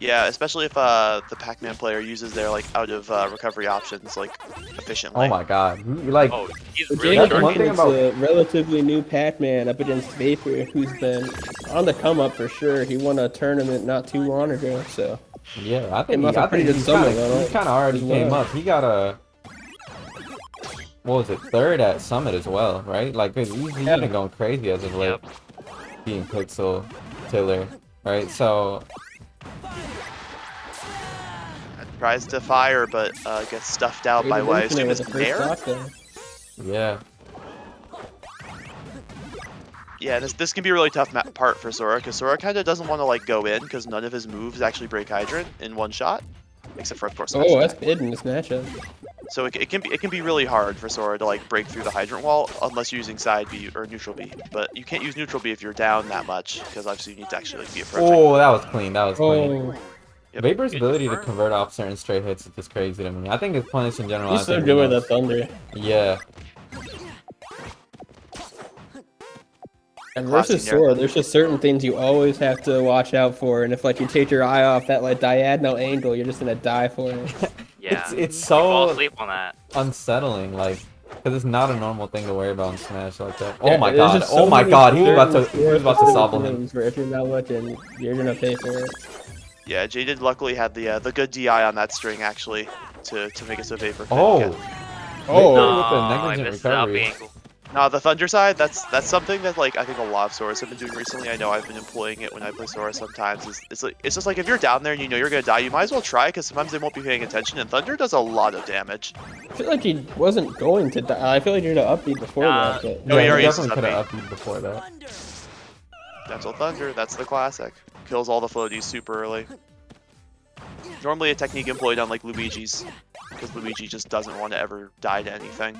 Yeah, especially if the Pac-Man player uses their like out of recovery options like efficiently. Oh my God. Like, Oh, he's But really That's Jaded one thing Infinite's about- a relatively new Pac-Man up against Vapor, who's been on the come up for sure. He won a tournament not too long ago, so. yeah, I He think must have pretty good he stomach, kind alright, of already as came well. up. He got a what was it, third at Summit as well, right? Like, 'cause he's Yeah. been going crazy as of late, Yep. being Pixel Tiller, right? So Tries to fire, but gets stuffed out by Jaded what I Infinite assume with is the first Nair. stock there. yeah, Yeah, this can be a really tough part for Sora, because Sora kind of doesn't want to like go in, because none of his moves actually break Hydrant in one shot, except for of course. Oh, Smash that's big in this matchup. So it can be really hard for Sora to like break through the Hydrant wall unless you're using side B or neutral B. But you can't use neutral B if you're down that much, because obviously you need to actually like, be approaching. oh, that was clean. That was clean. Oh, Yep. Vapor's Good ability to confirm. convert off certain straight hits is just crazy to me. I think his punish in general. he's I so think good with is that thunder. Yeah. And classy versus Nair Sora, Thunder. there's just certain things you always have to watch out for, and if like you take your eye off that like diagonal angle, you're just gonna die for it. Yeah. It's You fall so asleep on that. unsettling, like, because it's not a normal thing to worry about in Smash like that. Yeah, Oh my there's god! just Oh so my many god! He was about certain to Sora sobble him. things where if you're not looking, you're gonna pay for it. Yeah, Jaded luckily had the good DI on that string actually to make it so Vapor couldn't Oh. get. Oh, No, with the I negligent missed the up recovery. angle. No, the Thunder side, that's something that like I think a lot of Soras have been doing recently. I know I've been employing it when I play Sora sometimes. It's just like if you're down there and you know you're gonna die, you might as well try because sometimes they won't be paying attention. And Thunder does a lot of damage. I feel like he wasn't going to die. I feel like you're gonna upbeat before Nah. that. But... No, he Yeah, already he used definitely his could have upbeat. upbeat before that. Gentle Thunder, that's the classic. Kills all the floaties super early. Normally a technique employed on like Luigi's, because Luigi just doesn't want to ever die to anything.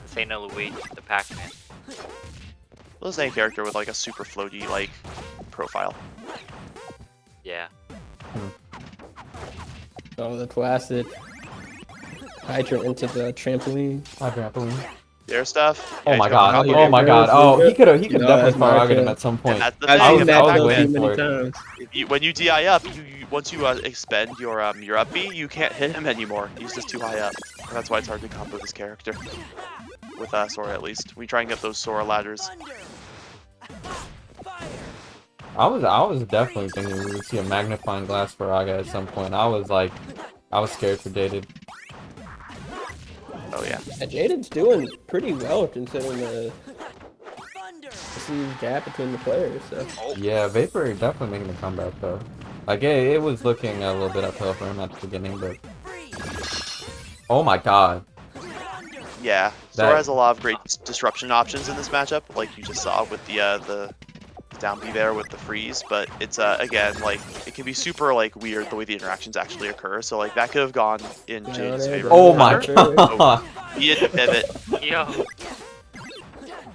Say no Luigi, the Pac-Man. Well, there's any character with like a super floaty like profile. Yeah. Oh, the classic hydrant into the trampoline. Hi, trampoline. Their stuff. Oh yeah, my you have god! to Oh my god! Oh, he could No, definitely that's my fire him kill. at some And point. that's the I've thing. seen was- that I was though waiting too many for it. times. When you DI up, once you expend your up B, you can't hit him anymore. He's just too high up. And that's why it's hard to combo this character. With Sora at least. We try and get those Sora ladders. I was definitely thinking we would see a magnifying glass for Raga at some point. I was scared for Jaded. Oh yeah. Jaded's doing pretty well considering the huge gap between the players. So. Yeah, Vapor definitely making a comeback though. Like it was looking a little bit uphill for him at the beginning, but oh my god. Yeah. Sora has a lot of great disruption options in this matchup, like you just saw with the down B there with the freeze, but it's again like it can be super like weird the way the interactions actually occur. So like that could have gone in Jaded's favor. Oh my Thunder. god. He had to pivot. Yo.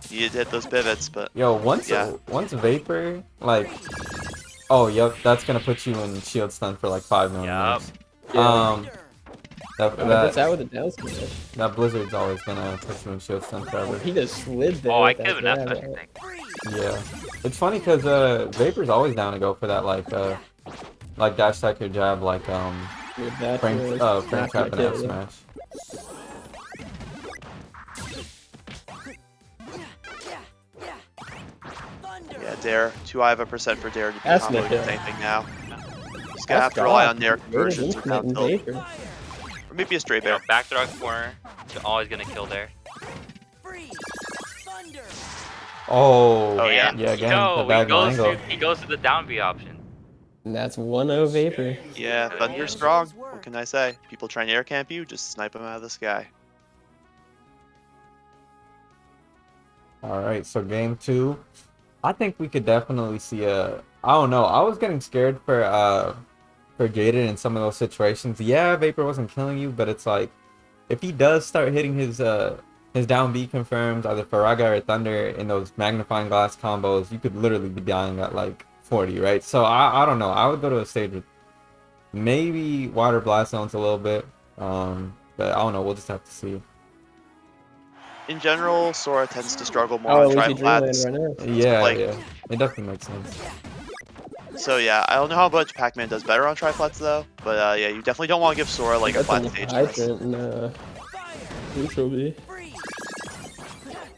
He had hit those pivots, but Yo, once Yeah. once Vapor like oh yep, that's gonna put you in shield stun for like 5 millimeters. Yeah. That That's out with the down smash. that Blizzard's always gonna put you in shield stun forever. He just slid there. Oh, I with that could have grab. enough everything. Yeah, it's funny because Vapor's always down to go for that like dash attack your jab like With that frame was frame not trap and gonna F kill you. smash. yeah, Dare. Too high of a percent for Dare to be That's comboing not with good. anything now. Just gonna have to rely on Nair conversions or down tilt. Vapor. Or maybe a straight You know, bear. back throw corner. You're always gonna kill there. Oh, Oh, yeah. yeah, again, Yo, the he diagonal goes, angle. he goes to the down B option. And that's 1-0 Vapor. Yeah, Thunder's strong. What can I say? People trying to air camp you, just snipe him out of the sky. Alright, so game 2. I think we could definitely see I don't know, I was getting scared for Jaded in some of those situations. Yeah, Vapor wasn't killing you, but it's like if he does start hitting his down B confirms either for Raga or Thunder in those magnifying glass combos, you could literally be dying at like 40, right? So I don't know. I would go to a stage with maybe water blast zones a little bit. But I don't know, we'll just have to see. In general, Sora tends to struggle more Oh, on Luigi tri-flats. Dreamland right now. Yeah, like- yeah. It definitely makes sense. So yeah, I don't know how much Pac-Man does better on tri-flats though, but yeah, you definitely don't want to give Sora like a That's flat an stage. for this. hydrant and neutral B.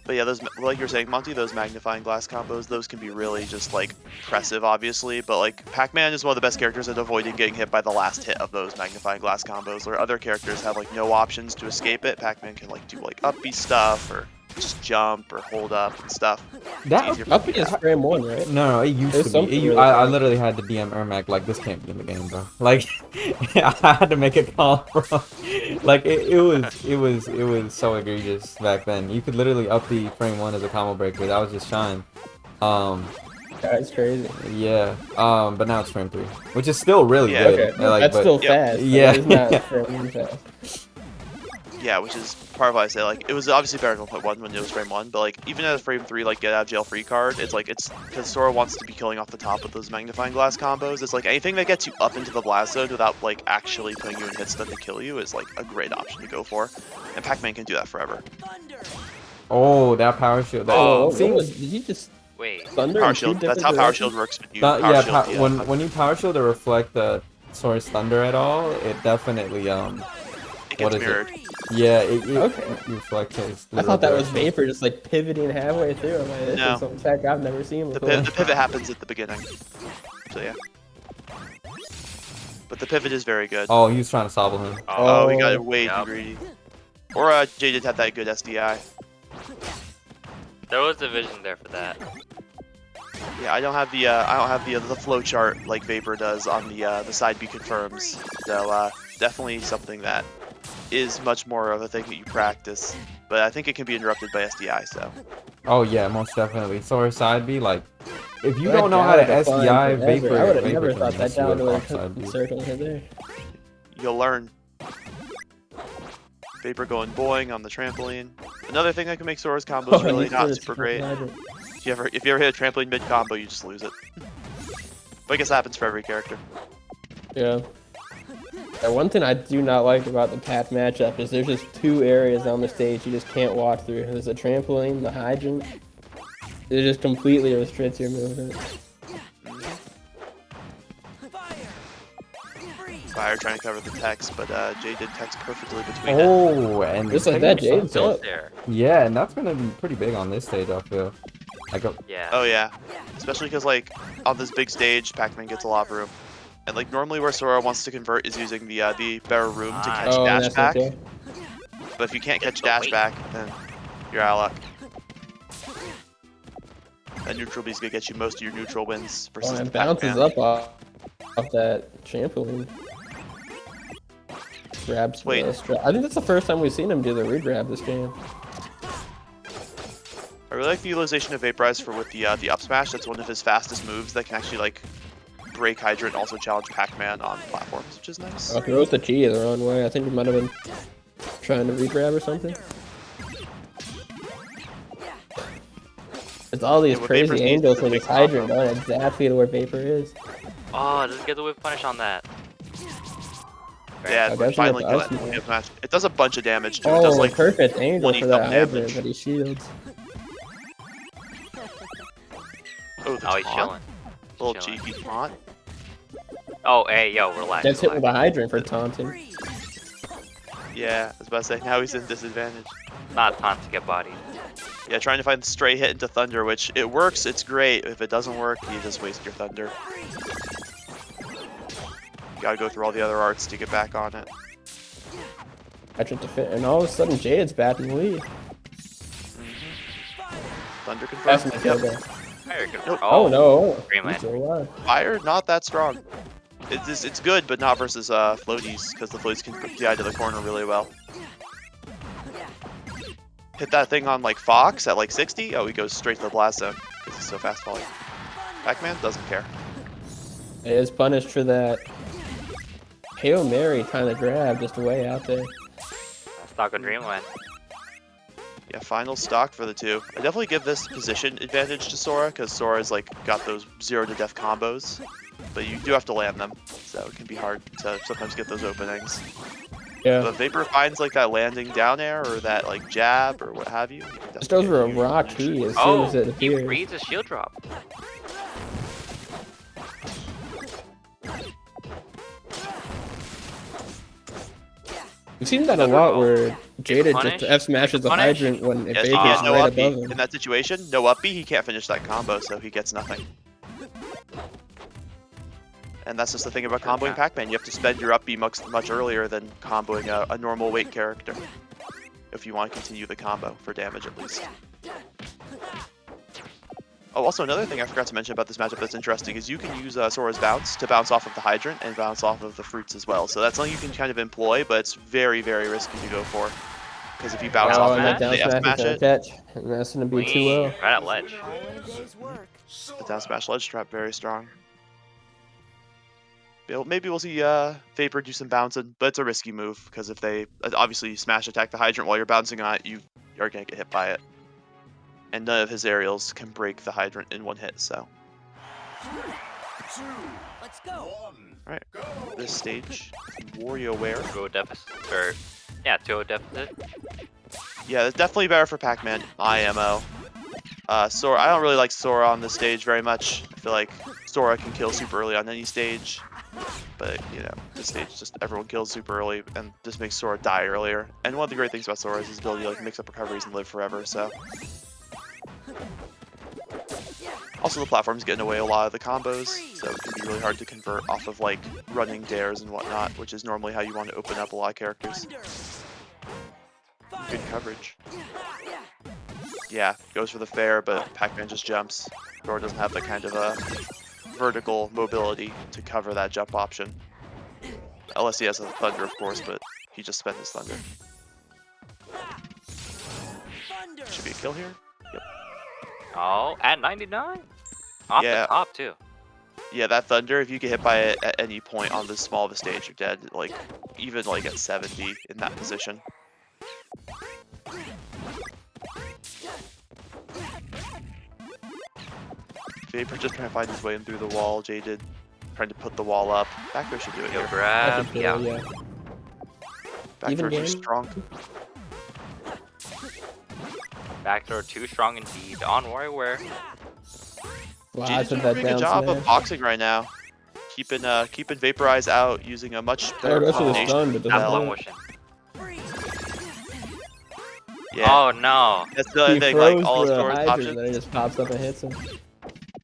But yeah, those, like you're saying, Monty, those magnifying glass combos, those can be really just like impressive, obviously. But like Pac-Man is one of the best characters at avoiding getting hit by the last hit of those magnifying glass combos. Where other characters have like no options to escape it, Pac-Man can like do like up B stuff or just jump or hold up and stuff. That easier for Up is frame 1, right? No, it used There's to be. something really I fast. literally had to DM Ermac like this can't be in the game, bro. Like I had to make a call, bro. Like it was so egregious back then. You could literally up the frame 1 as a combo breaker. That was just shine. That's crazy. Yeah. But now it's frame 3, which is still really Yeah, good. Okay, Like, that's but- still yeah. fast. Yeah. It's not frame 1 fast. Yeah, which is part of why I say like it was obviously better than 1.1 when it was frame 1, but like even at a frame 3 like get out of jail free card, it's because Sora wants to be killing off the top with those magnifying glass combos. It's like anything that gets you up into the blast zone without like actually putting you in hit stun to kill you is like a great option to go for, and Pac-Man can do that forever. Oh, that power shield. That, Oh, see, did you just Wait. thunder Power in two shield. That's different how power directions? shield works. When you that, power yeah, shield the, when you power shield to reflect the Sora's thunder at all, it definitely it what gets is mirrored. it? Yeah, it Okay. reflects his. I thought that was literal Vapor just like pivoting halfway through. I'm like, this No. is some tech I've never seen The, before. the pivot happens at the beginning. So yeah. But the pivot is very good. Oh, he was trying to sobble him. Oh, he got Oh. way too Yep. greedy. Or Jaded had that good SDI. There was a vision there for that. Yeah, I don't have the flow chart like Vapor does on the side B confirms. So definitely something that is much more of a thing that you practice. But I think it can be interrupted by SDI. So Oh yeah, most definitely. Sora side B, like, if you That don't know how to down defined SDI, forever. Vapor, I would have Vapor never can thought that mess you down up to off side B. a circle hit there. you'll learn. Vapor going boing on the trampoline. Another thing that can make Sora's combos really you not could've super super great. glided. If you ever hit a trampoline mid combo, you just lose it. But I guess that happens for every character. Yeah. And one thing I do not like about the path matchup is there's just two areas on the stage you just can't walk through. There's a trampoline, the hydrant. It just completely restricts your movement. Fire trying to cover the text, but Jay did text perfectly between it. Oh, and Just like that, Jade's Still up. there. yeah, and that's gonna be pretty big on this stage, I feel. Like, Yeah. Oh yeah, especially because like on this big stage, Pac-Man gets a lot of room, and like normally where Sora wants to convert is using the better room to catch Oh, dash that's back. okay. But if you can't catch the dash weight. back, then you're out of luck. That neutral B is gonna get you most of your neutral wins Oh, versus it the bounces Pac-Man. up off that trampoline. Grabs. Wait. I think that's the first time we've seen him do the regrab this game. I really like the utilization of VaporeyeZ for with the up smash. That's one of his fastest moves that can actually like break Hydra and also challenge Pac-Man on platforms, which is nice. Oh, throws the G the wrong way. I think he might have been trying to regrab or something. It's all these Yeah, what Vapor's crazy needs angles is a with big this hydrant combo. going exactly to where Vapor is. Oh, doesn't get the whip punish on that. Yeah, I we're guess finally we have getting to the up smash. It does a bunch of damage too. Oh, It does like perfect angle 20 for that thumb hydrant, damage. but he shields. oh, the Oh, he's taunt? chilling. Little chilling. cheeky taunt. Oh, hey, yo, relax. Gets hit with relax. a hydrant for taunting. Yeah, I was about to say now he's in disadvantage. Not time to get bodied. Yeah, trying to find the stray hit into Thunder, which it works, it's great. If it doesn't work, you just waste your Thunder. You gotta go through all the other arts to get back on it. Hydrant to fit, and all of a sudden Jaded's back in the lead. Thunder That's confirmed. my Yep. go. Fire could- Nope. Oh no! Greenland. He's still alive. Fire, not that strong. It's good, but not versus floaties, because the floaties can DI to the corner really well. Hit that thing on like Fox at like 60. Oh, he goes straight to the blast zone. This is so fast falling. Pac-Man doesn't care. He is punished for that Hail Mary trying to grab just way out there. Stock of Dreamland. Yeah, final stock for the two. I definitely give this position advantage to Sora, because Sora's like got those 0 to death combos. But you do have to land them, so it can be hard to sometimes get those openings. Yeah. But Vapor finds like that landing down air or that like jab or what have you. You can Just definitely over a get huge rock damage. key as soon Oh, as it he appears. reads a shield drop. We've seen that a lot where Jaded Punish? just F smashes the Punish? hydrant when Yes, he Vapor's gets no right up B. above him. In that situation, no up B, he can't finish that combo, so he gets nothing. And that's just the thing about comboing Pac-Man. You have to spend your up B much earlier than comboing a normal weight character. If you want to continue the combo, for damage at least. Oh, also another thing I forgot to mention about this matchup that's interesting is you can use Sora's bounce to bounce off of the hydrant and bounce off of the fruits as well. So that's something you can kind of employ, but it's very, very risky to go for. Because if you bounce Oh, off and of that it, down they smash F-smash is gonna it. catch, and that's gonna be too Clean. low. Right at ledge. The down smash ledge trap very strong. Maybe we'll see Vapor do some bouncing, but it's a risky move because if they obviously smash attack the hydrant while you're bouncing on it, you are gonna get hit by it. And none of his aerials can break the hydrant in one hit. So, Let's go. all right, this stage, WarioWare. 2-0 deficit. Or, yeah, 2-0 deficit. Yeah, it's definitely better for Pac-Man IMO. Sora, I don't really like Sora on this stage very much. I feel like Sora can kill super early on any stage. But, you know, this stage just everyone kills super early and just makes Sora die earlier. And one of the great things about Sora is his ability to like mix up recoveries and live forever, so. Also, the platform's getting away a lot of the combos, so it can be really hard to convert off of like running dares and whatnot, which is normally how you want to open up a lot of characters. Good coverage. Yeah, goes for the fair, but Pac-Man just jumps. Sora doesn't have that kind of vertical mobility to cover that jump option. Unless he has a thunder, of course, but he just spent his thunder. Should be a kill here. Yep. Oh, at 99? Off Yeah. the top, too. Yeah, that thunder, if you get hit by it at any point on this small of a stage, you're dead. Like, even like at 70 in that position. Vapor just trying to find his way in through the wall. Jaded trying to put the wall up. Back throw should do it Kill here. grab. That's a Yeah. kill, yeah. Back Even throw too game? strong. Back throw too strong indeed. On WarioWare. Wow, I Jaded's took doing a that pretty down good job smash. of boxing right now. Keeping VaporeyeZ out using a much Oh, better that's what it's combination. done, but Not doesn't slow hit. motion. Yeah, Oh no. that's the He other thing. Like throws all the Sora's hydrant, options. then he just pops up and hits him.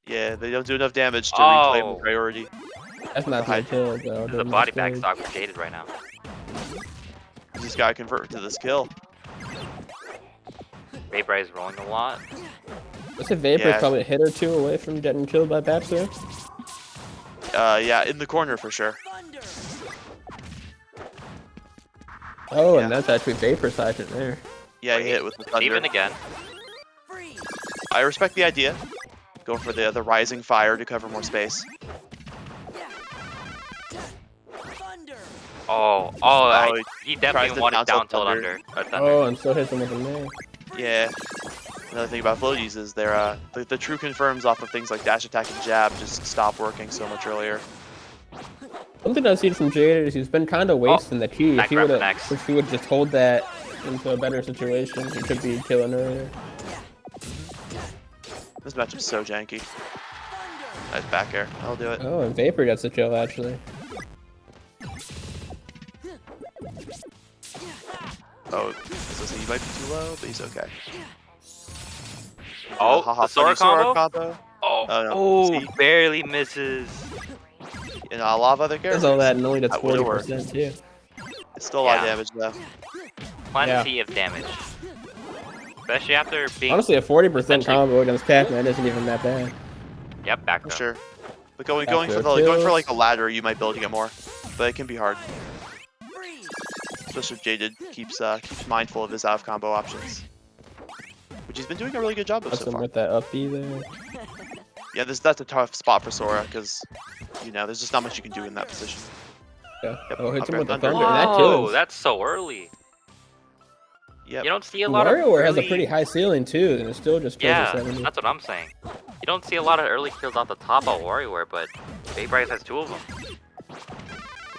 Yeah, they don't do enough damage to reclaim the Oh. priority. That's not Right. the kill, though. This is a during body this bag stage. stock with Jaded right now. This guy convert to this kill. VaporeyeZ is rolling a lot. Let's say Vapor Yeah. probably a hit or two away from getting killed by Bapster. Yeah, in the corner for sure. Oh, Yeah. and that's actually Vapor's hydrant there. Yeah, he Wait, hit with the it's thunder. even again. I respect the idea. Go for the rising fire to cover more space. Oh, he tries definitely to wanted down down tilt tilt thunder. thunder. Oh, and still hits him with a nair. Yeah. Another thing about floaties is they're the true confirms off of things like dash attack and jab just stop working so much earlier. Something I've seen from Jaded is he's been kind of wasting the key. Back If he grab would the have, next. if he would just hold that into a better situation, he could be killing earlier. This matchup's so janky. Nice back air. I'll do it. Oh, and Vapor gets the kill actually. Oh, he might be too low, but he's okay. Oh, Haha, the Sora funny combo? Oh, Oh, no. oh, See? barely misses. And a lot of other characters. There's all that and only that's That would've worked. 40% too. It's still a lot of Yeah. damage though. Plenty of damage. Especially after being. Honestly, a 40% essentially- combo against Pac-Man isn't even that bad. Yep, back For throw. sure. But going Back for throw going for kills. like a ladder, you might be able to get more. But it can be hard. Especially if Jaded keeps mindful of his out of combo options. Which he's been doing a really good job of Puts so him far. with that up B there. Yeah, that's a tough spot for Sora because you know there's just not much you can do in that position. Yeah. Yep, Oh, hits him upper with the thunder. thunder. And that Whoa, kills. that's so early. Yep. You don't see a lot of WarioWare has a early- pretty high ceiling too, and it still just kills Yeah, at 70. that's what I'm saying. You don't see a lot of early kills off the top of WarioWare, but VaporeyeZ has 2 of them.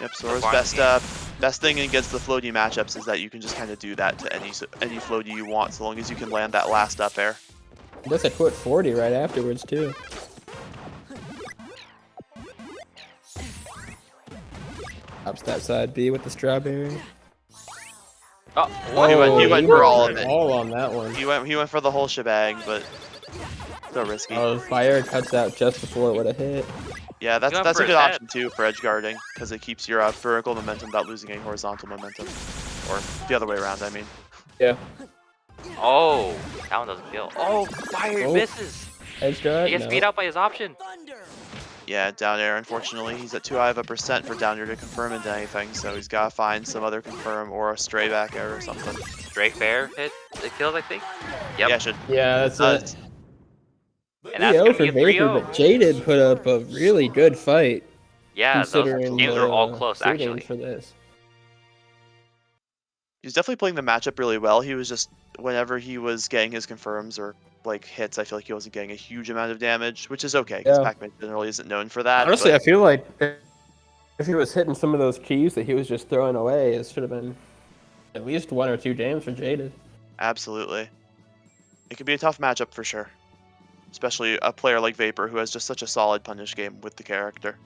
Yep. Sora's far in the best thing against the floaty matchups is that you can just kind of do that to any floaty you want, so long as you can land that last up air. That's a quick 40 right afterwards too. Pops that side B with the strawberry. Oh, Oh, he went for all of it. All on that one. He went for the whole shebang, but so risky. Oh, the fire cuts out just before it would have hit. Yeah, He went that's for a his good head. option too for edge guarding because it keeps your vertical momentum without losing any horizontal momentum, or the other way around. I mean. Yeah. Oh, that one doesn't kill. Oh, fire Oh. misses. Edge guard? He gets No. beat out by his option. Yeah, down air, unfortunately, he's at too high of a percent for down air to confirm into anything, so he's got to find some other confirm or a stray back air or something. Drake Fair hit the kills, I think. Yep. Yeah, should. Yeah, that's it. And that's 3-0 gonna for be a Vapor, 3-0. but Jaded put up a really good fight Yeah, those considering games the are all close, seedings actually. for this. He's definitely playing the matchup really well. He was just, whenever he was getting his confirms or like hits, I feel like he wasn't getting a huge amount of damage, which is okay, because Yeah. Pac-Man generally isn't known for that. Honestly, but I feel like if he was hitting some of those keys that he was just throwing away, it should have been at least 1 or 2 games for Jaded. Absolutely. It could be a tough matchup for sure. Especially a player like Vapor who has just such a solid punish game with the character.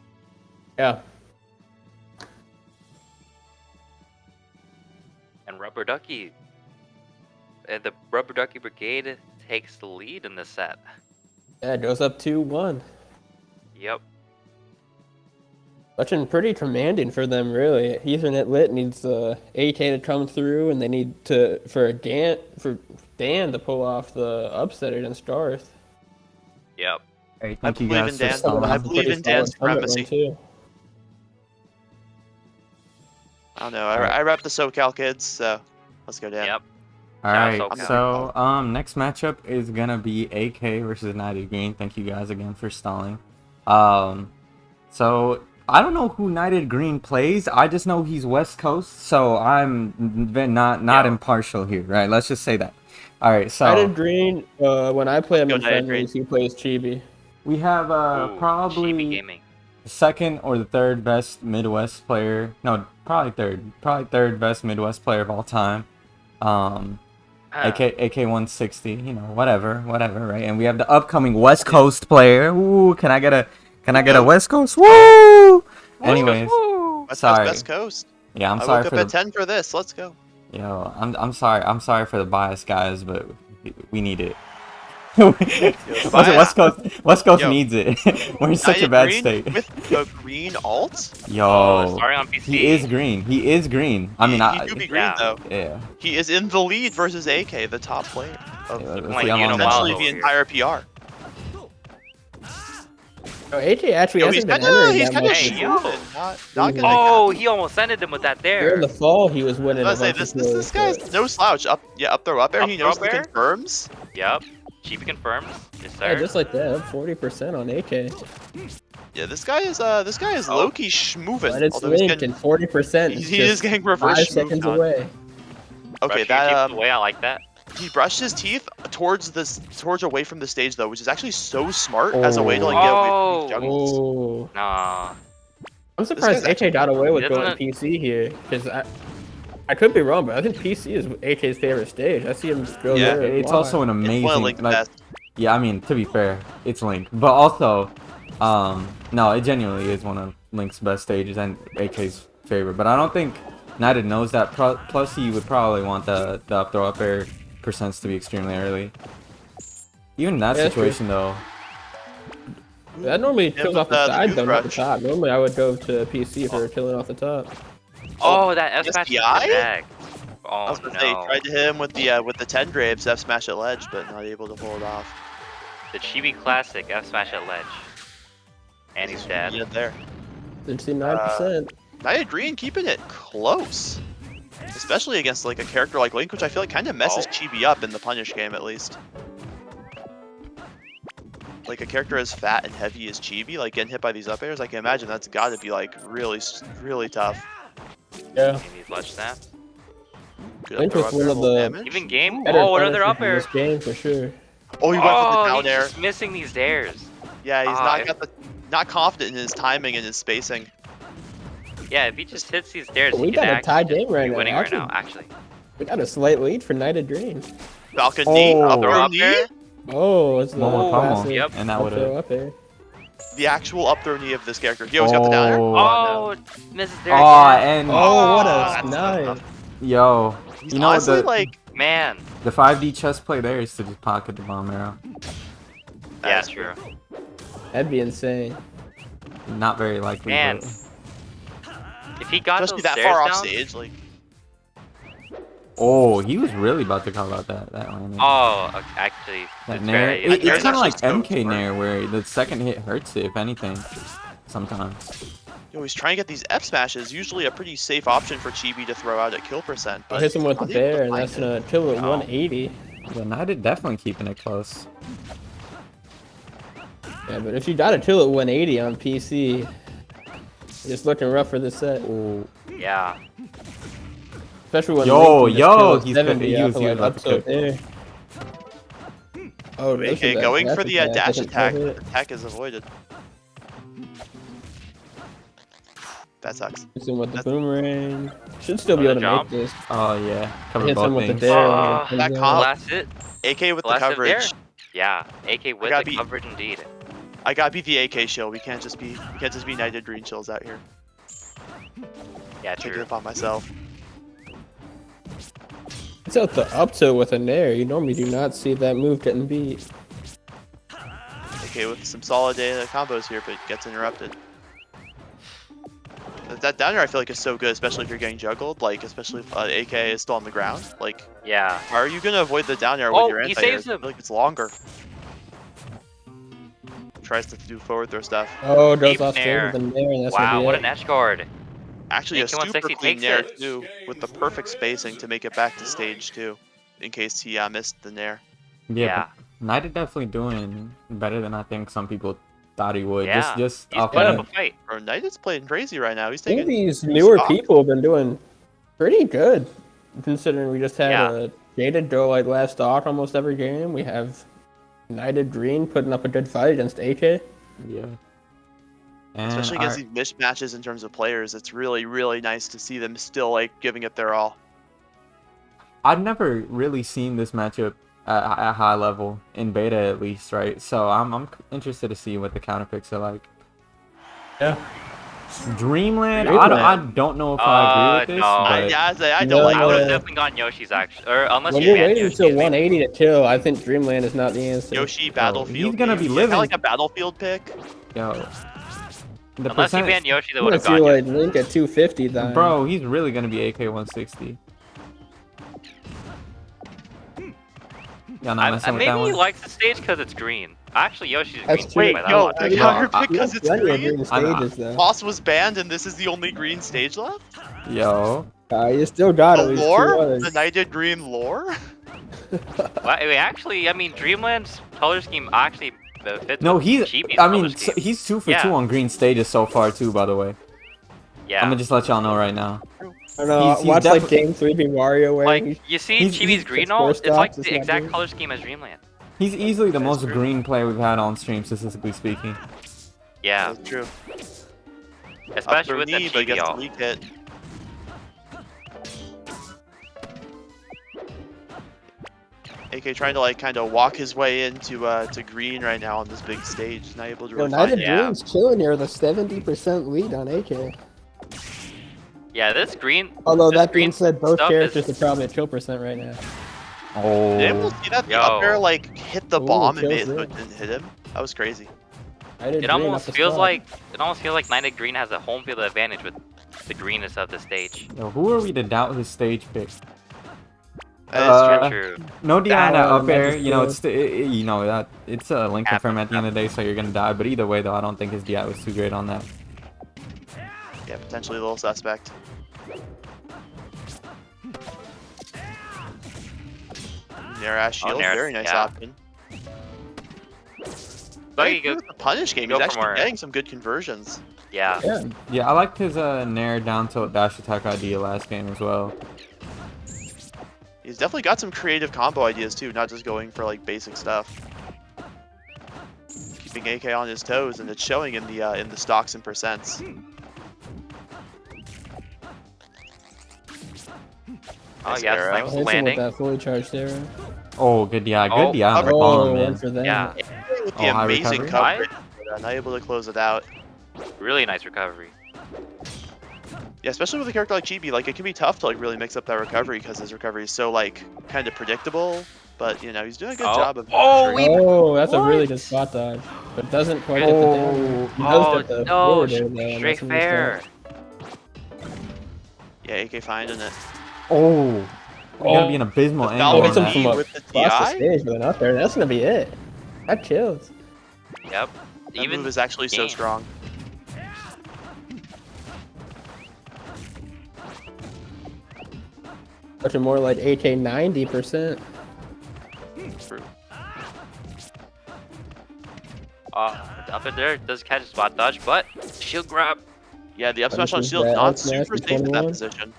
Yeah. And Rubber Ducky. The Rubber Ducky Brigade takes the lead in this set. Yeah, it goes up 2-1. Yep. Looking pretty commanding for them, really. Ethernet Lit needs AK to come through, and they need for Dan to pull off the upset against Garth. Yep. Hey, I thank you believe guys in for Dan. stalling. I believe in Dan's supremacy. Too. I don't know. I rep the SoCal kids, so let's go Dan. Yep. All Shout right, out so next matchup is gonna be AK versus KnightedGreen. Thank you guys again for stalling. So I don't know who KnightedGreen plays. I just know he's West Coast, so I'm not impartial here, right? Let's just say that. All right, so KnightedGreen. When I play him in Go KnightedGreen. friendlies, he plays Chibi. we have Ooh, probably Chibi Gaming. the second or the third best Midwest player. No, probably third best Midwest player of all time. AK-160, you know, whatever, right? And we have the upcoming West Coast player. Ooh, can I get a West Coast? Woo! Anyways, West sorry. Coast, Best Coast. Yeah, I'm I sorry woke for up at the 10 for this. Let's go. I'm sorry for the bias, guys, but we need it. West Coast Yo. needs it. We're in such a bad KnightedGreen state. with the green alt. Yo, Starting on PC. he is green. He is green. I mean, He do be green yeah. though. yeah. He is in the lead versus AK, the top player of Yeah, let's like see how long that essentially Unawalo the lasts. entire PR. Oh, AJ actually Yo, he's hasn't been kind of entering that much. Hey, yo. Not gonna. Oh, he almost ended him with that During there. the fall, he was winning. I a was say bunch this of this kills, guy's no slouch. Up throw up air. Up He throw knows up the air? confirms. Yep. Chibi confirms. Yes, Yeah, sir. just like that, up 40% on AK. Yeah, this guy is low key schmoving. But it's Although he's linked, getting, and 40% is he is just getting reverse 5 schmooved seconds on. away. Okay, Brush your that teeth away. I like that. he brushed his teeth towards away from the stage though, which is actually so smart as a way to like get away from these jungles. Oh, Nah. I'm surprised guy's AK got away with Doesn't going PC here, because I could be wrong, but I think PC is AK's favorite stage. I see him go Yeah, there. It's a lot. also an It's one of amazing, Link's like, best. yeah, I mean, to be fair, it's Link, but also, no, it genuinely is one of Link's best stages and AK's favorite. But I don't think Knighted knows that. Plus, he would probably want the up throw up air percents to be extremely early. Even in that Yeah, that's true. situation, though, That normally Yeah, kills but off the the side, youth though, not the rush. top. Normally, I would go to PC for killing off the top. Oh, that F smash is SPI? back. I Oh was gonna say no. tried to hit him with the 10 grapes F smash at ledge, but not able to pull it off. The Chibi classic F smash at ledge. And he's dead. Yeah, there. 69%. KnightedGreen keeping it close, especially against like a character like Link, which I feel like kind of messes Oh. Chibi up in the punish game at least. Like a character as fat and heavy as Chibi, like getting hit by these up airs, I can imagine that's got to be like really tough. Yeah. Maybe he's ledge snap. Good Link up throw was up air, one of full the- damage. Even game. Better Oh, another punishment up in air. this game for sure. Oh, he went for the Oh, down he's air. just missing these dares. Yeah, he's Ah, not confident in his timing and his spacing. Yeah, if he just hits these dares, We he can got a tie actually game right be now, winning actually. right now. Actually. We got a slight lead for KnightedGreen. Falcon knee, Oh. up Throw throw up knee, air. Oh, it's the one more combo, classic Yep. and that up would throw have. up air. the actual up throw knee of this character. He always got the down air. Oh, misses there Oh, again. and Oh, what that's a not knife. enough. yo, He's you know honestly the like, Man. the 5D chess play there is to just pocket the bomb arrow. Yeah, that's true. That'd be insane. Not very likely. Man. But... If he got especially those that stairs far off down. stage, like. Oh, he was really about to call out that landing. Oh, okay, actually, That it's nair. very. It's Nair's kind of actually like so MK smart. nair, where the second hit hurts it, if anything. Sometimes. Yo, he's trying to get these F smashes. Usually a pretty safe option for Chibi to throw out at kill percent. I'll But hit him with the not able to bear, and find that's it. gonna kill at Oh. 180. The Knighted definitely keeping it close. Yeah, but if you got a kill at 180 on PC, it's looking rough for this set. Oh, Yeah. Especially when Yo, Link can just yo, kill at he's 70 he was off of, he like, was about up to tilt cook. there. Oh, this Okay, is a going for the dash that's a attack. kill The hit. attack is avoided. That sucks. Hits him with the That's- boomerang. Should still be Oh, able the to make jump? this. Oh yeah, cover Hits him both with the things. dare. Oh, when it that comes comp- out. Last hit. AK with the Last hit there. coverage. Yeah, AK with gotta the be- coverage indeed. I gotta beat the AK shield. We can't just be KnightedGreen chills out here. Yeah, Take it true. upon myself. It's out the up tilt with a nair. You normally do not see that move getting beat. AK with some solid data combos here, but gets interrupted. That down air I feel like is so good, especially if you're getting juggled. Like, especially if AK is still on the ground. Like, Yeah. how are you gonna avoid the down air Oh, with your he anti-air? I saves him. feel like it's longer. Tries to do forward throw stuff. Oh, Deep does off nair. with the nair, and that's Wow, gonna what be an it. edge guard. Actually, a AK-160 super clean takes nair it. too, with the perfect spacing to make it back to stage 2, in case he missed the nair. Yeah, but Knighted definitely doing better than I think some people thought he would. Yeah. Just He's off put that. up a fight. Bro, Knighted's playing crazy right now. He's I think taking these newer stock. people have been doing pretty good, considering we just had Yeah. a Jaded go like last stock almost every game. We have KnightedGreen putting up a good fight against AK. Yeah. And Especially against these mismatches in terms of players, it's really, really nice to see them still like giving it their all. I've never really seen this matchup at high level in beta, at least, right? So I'm interested to see what the counter picks are like. Yeah. Dreamland, Dreamland. I don't know if I agree with this, No. but I No, don't like I would have the definitely gone Yoshi's actually, or unless When you you're ban waiting Yoshi. until maybe. 180 to kill, I think Dreamland is not the answer. Yoshi battlefield. he's gonna game. be Yeah, living- kinda like a battlefield pick. yo, the Unless you percent, ban Yoshi, they I'm would gonna have see gone like Yoshi. Link at 250 then. bro, he's really gonna be AK 160. Y'all not messing with Maybe that he one? likes the stage because it's green. Actually, Yoshi's That's green. true. too, Wait, but I yo, like the it. Yeah. counter I- pick because it's Plenty of green? green I know. stages though. Boss was banned and this is the only green stage left? Yo, You still got The at least two lore? others. The KnightedGreen lore? Wait, actually, I mean, Dreamland's color scheme actually fits no, with he's. Chibi's I mean, color scheme. he's 2 for Yeah. 2 on green stages so far too. By the way, Yeah. I'm gonna just let y'all know right now. I don't know. He's Watch like defi- Game 3 be Wario where Like, you see he's- Chibi's he's- green it's all? four It's like stops, it's the not exact green. color scheme as Dreamland. He's easily the That is most true. green player we've had on stream, statistically speaking. Yeah, That's true. especially Upper with that knee, but Chibi gets the all. weak hit. AK trying to like kind of walk his way into to green right now on this big stage. Not able to really find United it. Yeah. Dream's chilling here with a 70% lead on AK. Yeah, this green. Although this that being green said, both stuff characters is- are probably at kill percent right now. Oh, Did anyone see that? The Yo. up air like hit the Ooh, bomb and kills made it so there. it didn't hit him. That was crazy. United It Dream almost up the feels spot. like KnightedGreen has a home field advantage with the greenness of the stage. yo, who are we to doubt his stage pick? That is True. No DI on that Oh, up air. that's You know, true. you know that it's a link Happens, confirm at the end of the day, so you're gonna die. But either way, though, I don't think his DI was too great on that. true. Yeah, potentially a little suspect. Nair Ash Shield, Nair, very nice yeah. option. But Very you good go, with the punish game. go He's for actually more. getting some good conversions. yeah. Yeah. Yeah, I liked his Nair down tilt dash attack idea last game as well. He's definitely got some creative combo ideas too, not just going for like basic stuff. Keeping AK on his toes, and it's showing in the stocks and percents. Oh Nice yeah, arrow. it's Hits like him with landing. that fully charged arrow. Oh, good DI, Oh, good DI on the cover- column, one man. for them. Yeah, With Oh, the high amazing recovery. coverage, but, not able to close it out. really nice recovery. Yeah, especially with a character like Chibi, like it can be tough to like really mix up that recovery because his recovery is so like kind of predictable. But you know, he's doing a good Oh. job of. Oh, ensuring- Oh, that's a really What? good spot dodge. But doesn't quite hit the damage. He does Oh get the no, forward air, though, and straight that's when he fair. starts. Yeah, AK finding it. Oh, you're gonna be an abysmal The angle Oh, Falcon on hits him that. from knee a with the across the TI? stage with an up there. That's gonna be it. That kills. Yep. That Even move is actually so game. strong. Touching more like AK 90%. True. up in there does catch a spot dodge, but shield grab. Yeah, the up smash on Punches shield that not up smash super in safe in that 21. position.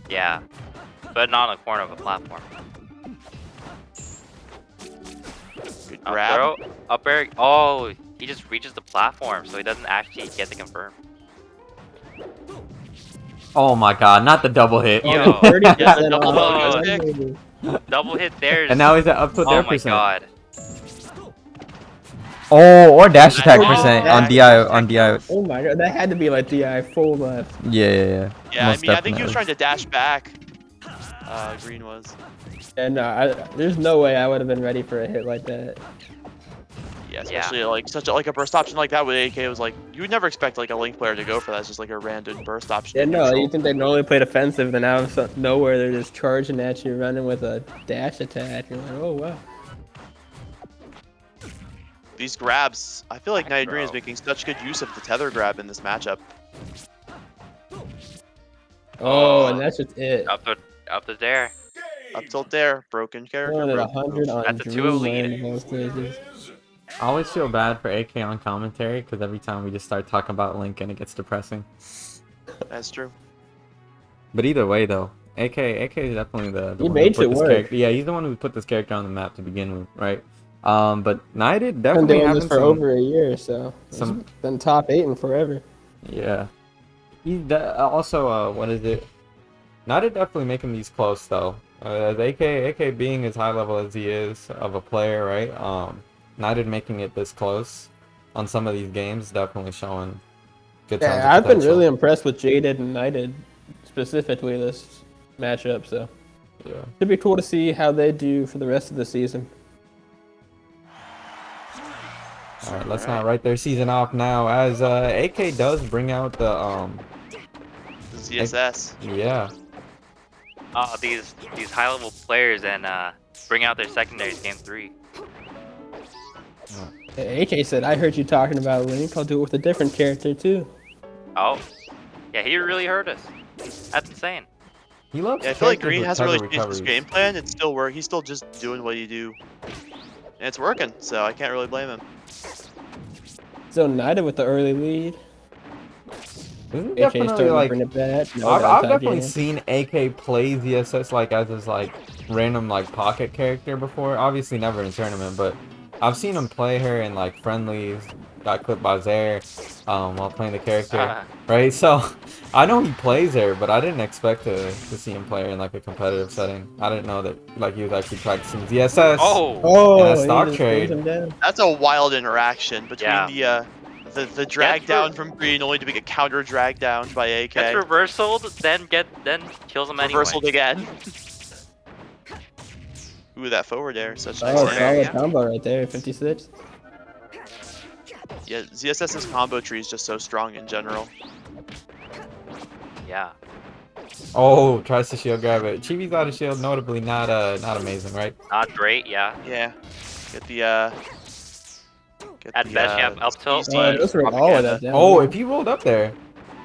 Yeah, but not on the corner of a platform. Good Up grab. throw, up air. Oh, he just reaches the platform, so he doesn't actually get the confirm. Oh my god, not the double hit. Yo. Oh, 30% Yeah, the double off. logo stick. Double hit there. And now he's at up to Oh their my percent. god. Oh, or dash attack Oh, percent yeah. on DI on DI. Oh my god, that had to be like DI full left. Yeah. Yeah, Most I mean, I think he was definitely. trying to dash back. Green was. And there's no way I would have been ready for a hit like that. Yeah, especially like such a burst option like that with AK was like you would never expect like a Link player to go for that. It's just like a random burst option. Yeah, in no, neutral. you think they normally play defensive, then out of nowhere they're just charging at you, running with a dash attack. You're like, oh wow. These grabs, I feel like KnightedGreen is making such good use of the tether grab in this matchup. Oh, and that's just it. Up to there. Up tilt there, broken character. Going at broken 100 move. on That's a 2-0 lead. Dreamland in those stages. I always feel bad for AK on commentary because every time we just start talking about Link and it gets depressing. That's true. But either way though, AK is definitely the He one who made put it this work. character. Yeah, he's the one who put this character on the map to begin with, right? But Knighted Been definitely doing having this for some, over a year, so some- it's been top 8 in forever. yeah. Also, what is it? Knighted definitely making these close though. As AK being as high level as he is of a player, right? Knighted making it this close on some of these games definitely showing good signs of Yeah, I've been potential. really impressed with Jaded and Knighted specifically this matchup, so Yeah. it'd be cool to see how they do for the rest of the season. All right, let's not write their season off now. As AK does bring out the ZSS. yeah. These high level players and bring out their secondaries game 3. AK said, I heard you talking about Link, I'll do it with a different character too. Oh. Yeah, he really hurt us. That's insane. He loves. Yeah, I feel like characters Green with hasn't really tether changed his recoveries. game plan. It's still work. He's still just doing what you do, and it's working. So I can't really blame him. So Knighted with the early lead. This is AK definitely starting to like bring it back. No, I've that's definitely again. seen AK play ZSS like as his like random like pocket character before. Obviously never in tournament, but I've seen him play her in like friendlies. Got clipped by Zaire while playing the character, right? So I know he plays her, but I didn't expect to see him play her in like a competitive setting. I didn't know that like he was actually practicing ZSS. Oh. Oh, And a he stock just trade. brings him down. That's a wild interaction between Yeah. the drag That's down from Green only to be a counter drag down by AK. Gets reversaled, then kills him anyway. Reversaled again. Ooh, that forward air, such nice Oh, air. solid yeah. combo right there, 56. Yeah, ZSS's combo tree is just so strong in general. Yeah. Oh, tries to shield grab it. Chibi's out of shield, notably not amazing, right? Not great, yeah. Yeah. Get the At best, you have up tilt, easy Oh, but those were all of propaganda. that down. Oh, if he rolled up there,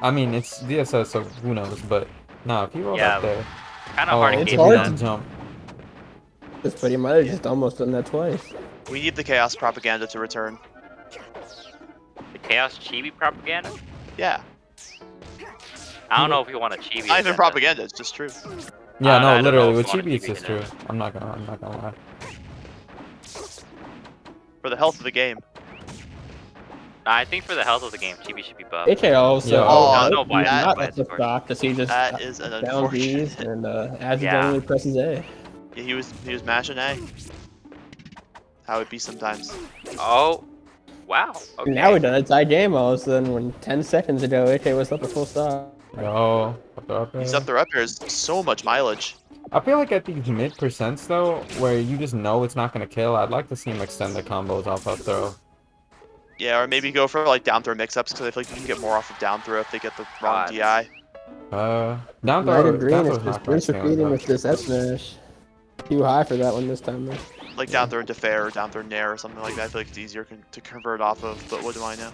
I mean it's DSS, so who knows? But no, if he rolled Yeah, up there, kind of oh, hard to it's keep hard that. to jump. It's pretty much just almost done that twice. We need the chaos propaganda to return. The Chaos Chibi propaganda? Yeah. I don't know if you want a Chibi. Not even agenda. propaganda, it's just true. Yeah, I no, don't literally know with if I wanna Chibi it's keep just it true. in. I'm not gonna lie. For the health of the game. I think for the health of the game, Chibi should be buffed. AK also. Yeah. Oh, no bias, not bias, the of course. stock to see just That is an down B's unfortunate. and accidentally presses A. Yeah, he was mashing A. How it be sometimes. Oh, wow. Okay. Now we're done. It's tie game all of a sudden when 10 seconds ago AK was up a full stop. Yo, up there. These up there is so much mileage. I feel like at these mid percents though, where you just know it's not gonna kill, I'd like to see him extend the combos off up throw. Yeah, or maybe go for like down throw mix-ups because I feel like you can get more off of down throw if they get the wrong God. DI. Down throw. Knighted Green Down is throw's just not rinse gonna repeating stay with this F smash. Too high for that one this time though. Like down throw into fair or down throw nair or something like that. I feel like it's easier to convert off of, but what do I know?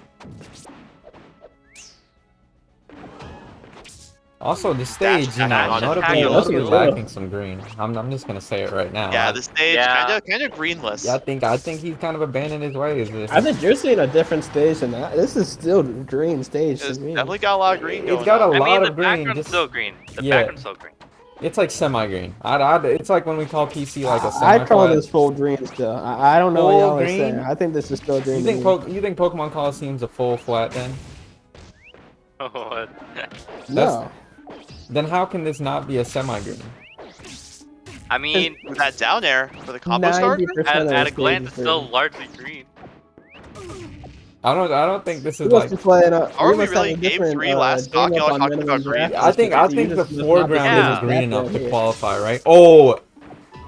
Also, the stage, you know, attack, notably attack, notably attack. lacking some green. I'm just gonna say it right now. Yeah, the stage Yeah. kind of greenless. Yeah, I think he's kind of abandoned his ways. I think you're seeing a different stage than that. This is still green stage It's to me. definitely got a lot of green going It's got a on. I lot mean, the of green. background's Just, still green. The yeah. background's still green. it's like semi-green. It's like when we call PC like a I call semi. this full green still. I don't know what Full y'all are green? saying. I think this is still green. You to think me. you think Pokemon Coliseum's a full flat then? What? No. Then how can this not be a semi-green? I mean, With that down air for the combo starter? 90% at, of the at a glance, stage it's is still green. largely green. I don't think this You is must like. be playing. Are You we must have really a game different 3 last game talk? up Y'all on talking minimum about green? draft I think distance. You the just must not be foreground playing isn't Yeah. green background enough to here. qualify, right? Oh,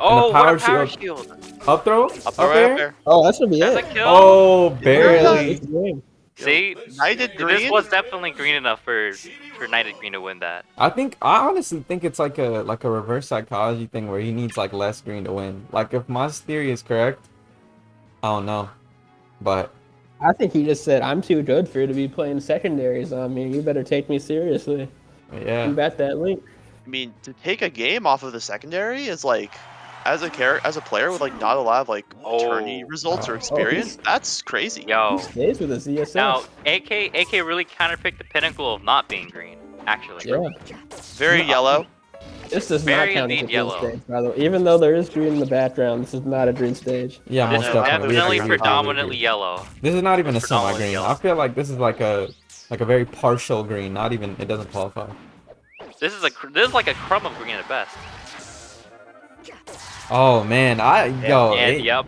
Oh, what power a power shield. shield! up throw, Up there, right air. up there. Oh, that should be There's it. a kill. Oh, Is there a- barely. It's green. See, Knighted this Green? was definitely green enough for KnightedGreen to win that. I honestly think it's like a reverse psychology thing where he needs like less green to win. Like if my theory is correct, I don't know, but I think he just said, "I'm too good for you to be playing secondaries on me. You better take me seriously." yeah. You bet that link. I mean, to take a game off of the secondary is like, as a player with like not a lot of like attorney Oh. results or Oh. experience, that's crazy. Yo, He stays with his ZSS. now AK really counterpicked the pinnacle of not being green. Actually, yeah. Very yellow. This does Very not count as a indeed green yellow. stage, by the way. Even though there is green in the background, this is not a green stage. Yeah, I most know, definitely. We definitely agree, we agree, we predominantly agree. yellow. This is not even a Predominantly semi-green. yellow. I feel like this is like a very partial green. Not even, it doesn't qualify. This is like a crumb of green at best. Oh man, And yep.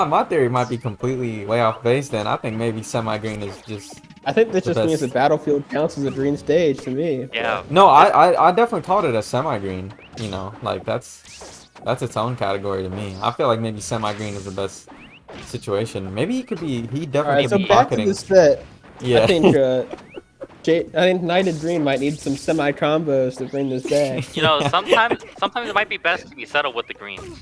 my theory might be completely way off base. Then I think maybe semi-green is just. I think this The just means best. that Battlefield counts as a green stage to me. Yeah. No, I definitely called it a semi-green. You know, like that's its own category to me. I feel like maybe semi-green is the best situation. Maybe he definitely Alright, so could be back to pocketing. the set. Yeah. I think I think KnightedGreen might need some semi combos to bring this back. You know, sometimes it might be best to be settled with the greens,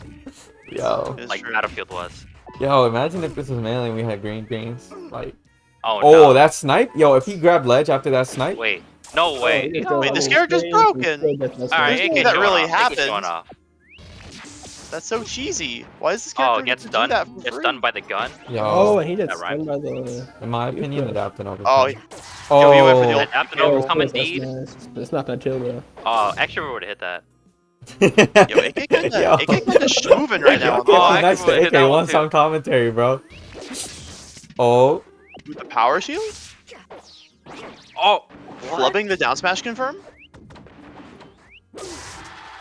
Yo, It's like true. Battlefield was. imagine if this was mainly and we had greens. Like, Oh oh, no. that snipe. Yo, if he grabbed ledge after that snipe. Wait. No way. he just I mean, goes this on character's stage and broken. still gets that Alright, snipe. There's no way AK that showing really off. AK showing happens. off. That's so cheesy. Why is this Oh, character gets to do done. that for Gets free? done by the gun. Yo, Oh, and he gets That rhymes. stunned by the. in my you opinion, push. adapted over. Oh, time. Yo, he went for the Oh. old- After Yo, come That's indeed. nice, but it's not gonna kill though. Oh, extra would have hit that. Yo, AK kinda, Yo. AK kinda schmoving right now. Yo, on can't Oh, be the nice actually to hit that AK one one song too. commentary, bro. Oh, with the power shield, Oh. flubbing the down smash confirm.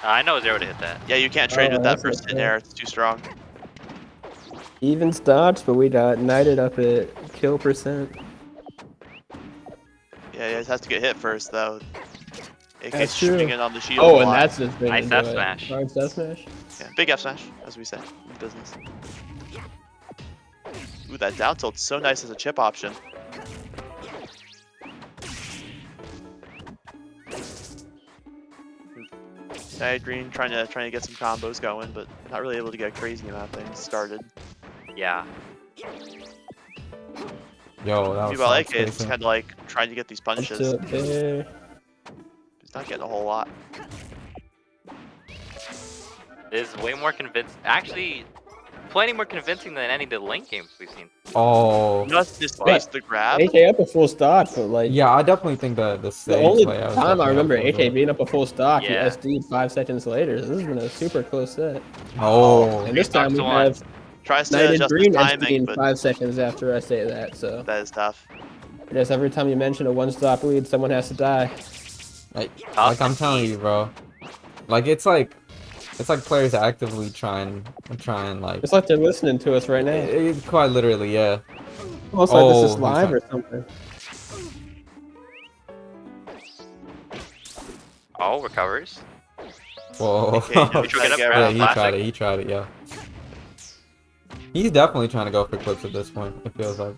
I know Zero to hit that. Yeah, you can't trade with that that's burst in okay. air. It's too strong. Even starts, but we got Knighted up at kill percent. Yeah, it has to get hit first though. AK's That's shooting true. it on the shield. Oh, a and lot. that's just been Nice into F it. smash. Hard F smash. Yeah, big F smash, as we say in business. Ooh, that down tilt's so nice as a chip option. KnightedGreen trying to get some combos going, but not really able to get a crazy amount of things started. Yeah. yo, that was Meanwhile, solid AK is spacing. kind of like trying to get these Up punishes. to there. He's not getting a whole lot. Is way more convincing. Actually, plenty more convincing than any of the lane games we've seen. Oh, Just displaced the grab. AK up a full stock, but like yeah, I definitely think the the stage only layout is time I definitely remember helpful as AK well. being up a full stock, he Yeah. SD'd 5 seconds later. This has been a super close set. Oh, And this time we stocks to one. have Tries to adjust KnightedGreen the timing, SD'ing but 5 seconds after I say that. So that is tough. I guess every time you mention a one-stop lead, someone has to die. like I'm telling you, bro. Like it's like players actively trying like It's like they're listening to us right now. it's quite literally, yeah. Almost like this Oh, is he's live not- or something. Oh, recovers. Whoa. Okay, Which we get up Yeah, for Yeah, the he classic. tried it, yeah. He's definitely trying to go for clips at this point, it feels like.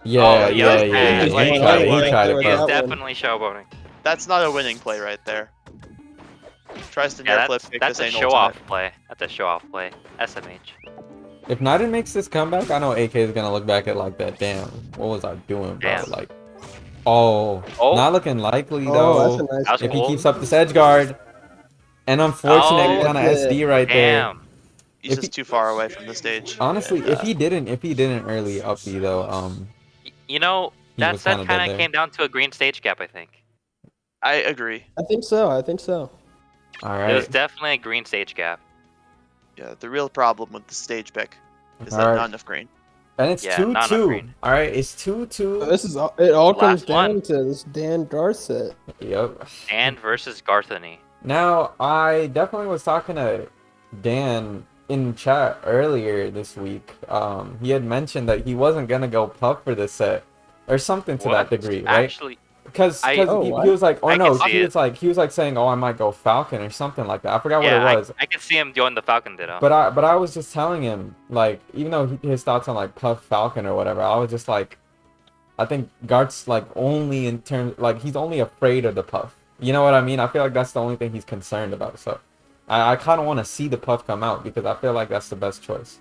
Yeah, Oh, yeah, yeah, yeah, he's he like tried it, showboating. he tried it, He's He is bro. that one. definitely showboating. That's not a winning play right there. Tries to Yeah, nair flip, kick that's this a ain't show-off ultimate. play. That's a show-off play. SMH. If Knighted makes this comeback, I know AK is gonna look back at like that, damn, what was I doing, bro? Damn. Like, oh, Oh. not looking likely Oh, though. that's a nice. That was If he cool. keeps up this edge guard. And unfortunate Oh, kind of that's it. SD right there. Damn. He's If just too far away from the stage. Honestly, And, if he didn't early up B though, You know, He that was set kinda dead kind of there. came down to a green stage gap, I think. I agree. I think so. I think so. all It was right, definitely a green stage gap. Yeah, the real problem with the stage pick is All that right. not enough green. And it's Yeah, not enough 2-2. green. All right, it's 2-2. This is it. All comes Last down one. to this Dan Garth set. Yep. Dan versus Garthany. Now, I definitely was talking to Dan in chat earlier this week. He had mentioned that he wasn't gonna go Puff for this set, or something to that degree, right? Actually, Because I- he what? was like, or I no, can see he was like saying, oh, I might go Falcon or something like that. I forgot what it yeah, was. I can see him doing the Falcon Ditto. But I was just telling him, like, even though his thoughts on like Puff Falcon or whatever, I was just like, I think Garth's like only in terms, like, he's only afraid of the Puff. You know what I mean? I feel like that's the only thing he's concerned about. So I kind of want to see the Puff come out because I feel like that's the best choice.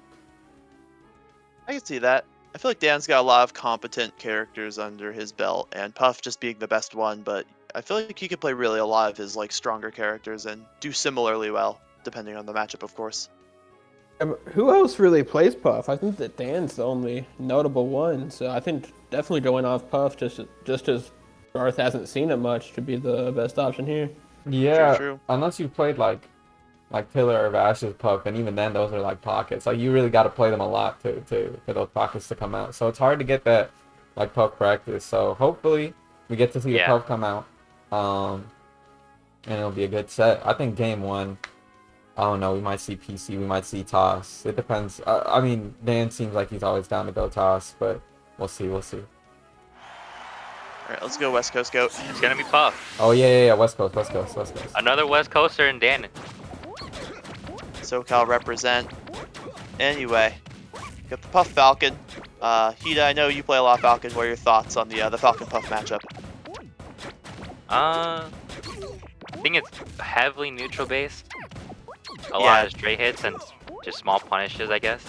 I can see that. I feel like Dan's got a lot of competent characters under his belt, and Puff just being the best one, but I feel like he could play really a lot of his like stronger characters and do similarly well, depending on the matchup, of course. Who else really plays Puff? I think that Dan's the only notable one. So I think definitely going off Puff just as Garth hasn't seen it much to be the best option here. Yeah, True. unless you played like Pillar of Ashes Puff, and even then those are like pockets. Like you really got to play them a lot to for those pockets to come out. So it's hard to get that like Puff practice. So hopefully we get to see the Puff come out, and it'll be a good set. I think game one, I don't know, we might see PC, we might see Toss. It depends. I mean, Dan seems like he's always down to go Toss, but we'll see. All right, let's go West Coast Goat. It's gonna be Puff. Oh yeah, West Coast. Another West Coaster and Dan. SoCal represent. Anyway, got the Puff Falcon. Hida, I know you play a lot of Falcon. What are your thoughts on the Falcon Puff matchup? I think it's heavily neutral based. A lot of straight hits and just small punishes, I guess.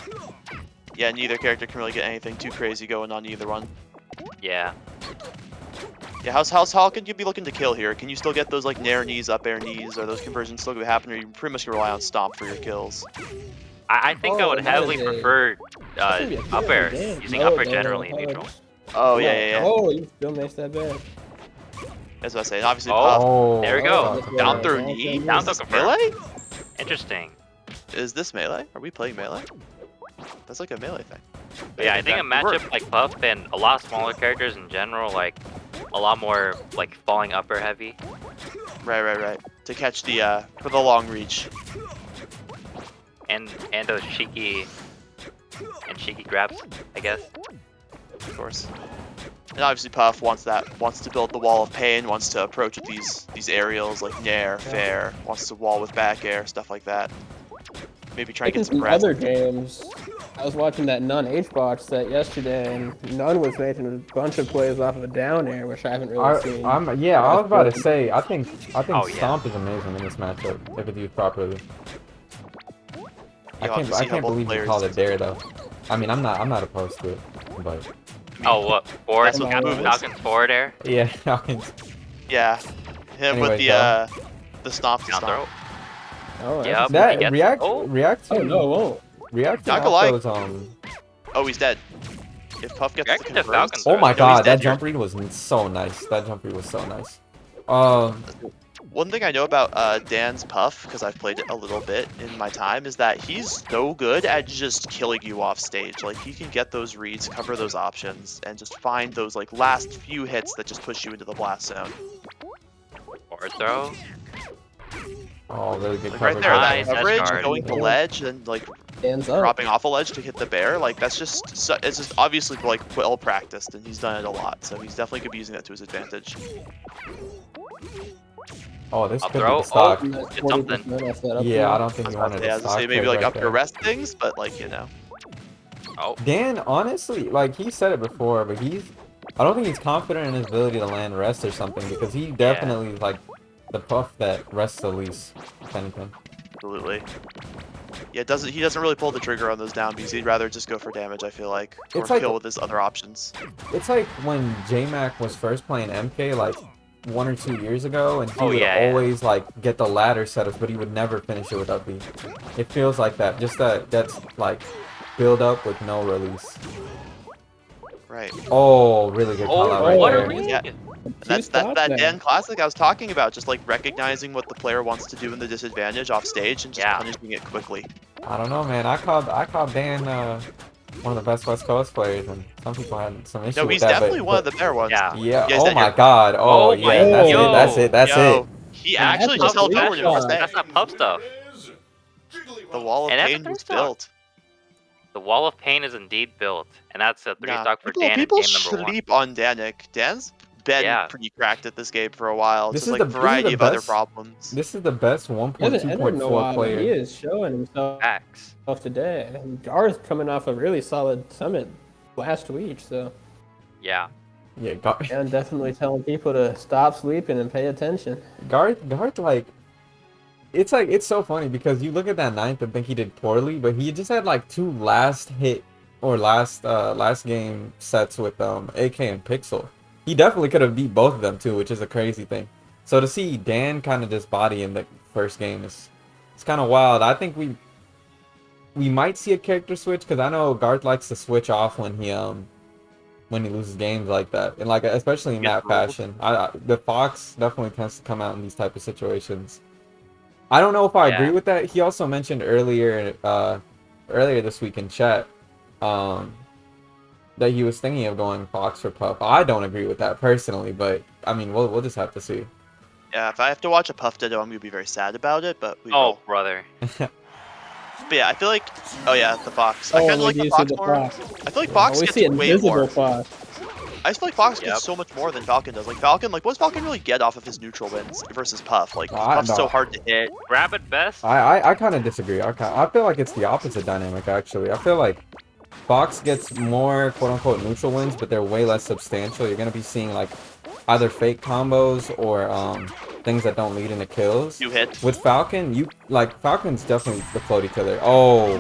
Yeah, neither character can really get anything too crazy going on either one. Yeah. Yeah, how can you be looking to kill here? Can you still get those like nair knees, up air knees? Are those conversions still going to happen, or you pretty much gonna rely on stomp for your kills? I think I would heavily prefer up air, Dan. using No, up air no, generally no, in no. neutral. Oh yeah. Oh, you still makes that bad. That's what I say. Obviously, Puff. Oh, There we go. Down throw Down knee? throw Down Is throw this confirmed. melee? Interesting. Is this melee? Are we playing melee? That's like a melee thing. But yeah, I think a matchup like Puff and a lot of smaller characters in general, like a lot more like falling upper heavy. Right. To catch the for the long reach. And those cheeky grabs, I guess. Of course. And obviously Puff wants to build the wall of pain, wants to approach with these aerials like nair, fair, wants to wall with back air, stuff like that. Maybe try and Taking get some some rest. other games. I was watching that Nun H-Box set yesterday, and Nun was making a bunch of plays off of a down air, which I haven't really seen. I was about to say, I think Oh, yeah. Stomp is amazing in this matchup if it's used properly. You'll have to I see how can't both believe you players called do it dare though. I mean, I'm not opposed to it, but Oh, what? Forward? That's what the move is. Falcon's forward air? yeah, Falcons. Yeah. Him Anyway, with the stomp to Down throw? stomp. Oh, Yep. He That gets- react oh. react to Oh no, it won't. react to Not gonna lie. those, Oh, he's dead. If Puff gets React the to convert, Falcons. Oh my No, god, he's that dead jump read was so nice. One thing I know about Dan's Puff, because I've played it a little bit in my time, is that he's so good at just killing you off stage. Like, he can get those reads, cover those options, and just find those like last few hits that just push you into the blast zone. Forward throw? Oh, really good Like cover. right there, Nice, that that's coverage, guard. going to ledge, and like Hands up. dropping off a ledge to hit the bear, like that's just it's just obviously like well practiced, and he's done it a lot, so he's definitely could be using that to his advantage. Oh, this Up could throw? be the stock. And that's Did something. 40% off that up Yeah, throw. I don't think he wanted Yeah, I to was gonna say maybe like up your rest things, but like, you know. Oh, Dan, honestly, like he said it before, but I don't think he's confident in his ability to land rest or something because he definitely is like the Puff that rests the least, if anything. Absolutely. Yeah, he doesn't really pull the trigger on those down Bs. He'd rather just go for damage, I feel like, or It's like- kill with his other options. It's like when J-Mac was first playing MK like 1 or 2 years ago, and he would yeah. always like get the ladder setups, but he would never finish it with up B. It feels like that. Just that's like build up with no release. Right. Oh, really good call out oh, right what there. a read! Yeah. That's stops that now. Dan classic I was talking about, just like recognizing what the player wants to do in the disadvantage off stage and just Yeah. punishing it quickly. I don't know, man. I called Dan one of the best West Coast players, and some people had some issue No, with he's that. definitely one of but the better ones. Yeah. yeah. Yeah, he's Oh dead my here. God. Oh Oh yeah. my- That's yo. it. That's it. That's Yo, it. he And actually that's just held a forward big and was shot. dead. That's not puff stuff. The wall of And that's a pain three was stock. built. The wall of pain is indeed built, and that's a 3 Nah, stock for people, Dan in people game number 1. sleep on Danick. Dan's been Yeah. pretty cracked at this game for a while. This Just is like the- a this is variety the of other best- problems. This is the best He hasn't entered in a 1.2.4 while, but he player. is showing himself Facts. today. And Garth coming off a really solid summit last week, so Yeah. Yeah, and definitely telling people to stop sleeping and pay attention. Garth, like, it's so funny because you look at that ninth and think he did poorly, but he just had like 2 last game sets with AK and Pixel. He definitely could have beat both of them too, which is a crazy thing. So to see Dan kind of just body in the first game it's kind of wild. I think we might see a character switch because I know Garth likes to switch off when he loses games like that, and like especially in that fashion. The Fox definitely tends to come out in these type of situations. I don't know if I agree with that. He also mentioned earlier this week in chat that he was thinking of going Fox or Puff. I don't agree with that personally, but I mean we'll just have to see. Yeah, if I have to watch a Puff Ditto, I'm gonna be very sad about it. But we Oh, will. brother. But yeah, I feel like. Oh yeah, the Fox. I Oh, kind of like we the do see Fox the more. Fox. I feel like Fox we gets see way invisible more. Fox. I just feel like Fox Yep. gets so much more than Falcon does. Like Falcon, like what does Falcon really get off of his neutral wins versus Puff? Like Puff's so hard to hit. Grab it best. I kind of disagree. I feel like it's the opposite dynamic actually. I feel like Fox gets more quote-unquote neutral wins, but they're way less substantial. You're gonna be seeing like either fake combos or things that don't lead into kills. You hit. With Falcon, Falcon's definitely the floaty killer. Oh,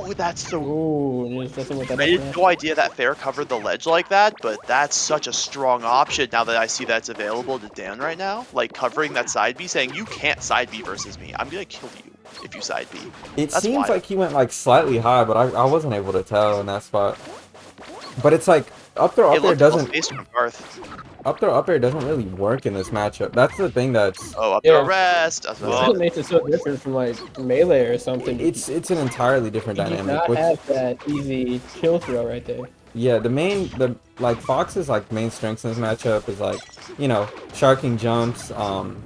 Ooh, that's so. Ooh, just nothing with that. I had no idea that Fair covered the ledge like that, but that's such a strong option now that I see that's available to Dan right now. Like covering that side B, saying you can't side B versus me. I'm gonna kill you if you side B. it That's seems wild. like he went like slightly high, but I wasn't able to tell in that spot. But it's like up there It looked doesn't based from Garth. up there doesn't really work in this matchup. That's the thing that's Oh, up Yeah. there rest. That's what makes it so different from like melee or something. it's an entirely different You do dynamic. not Which, have that easy kill throw right there. yeah, like Fox's like main strengths in this matchup is like, you know, sharking jumps,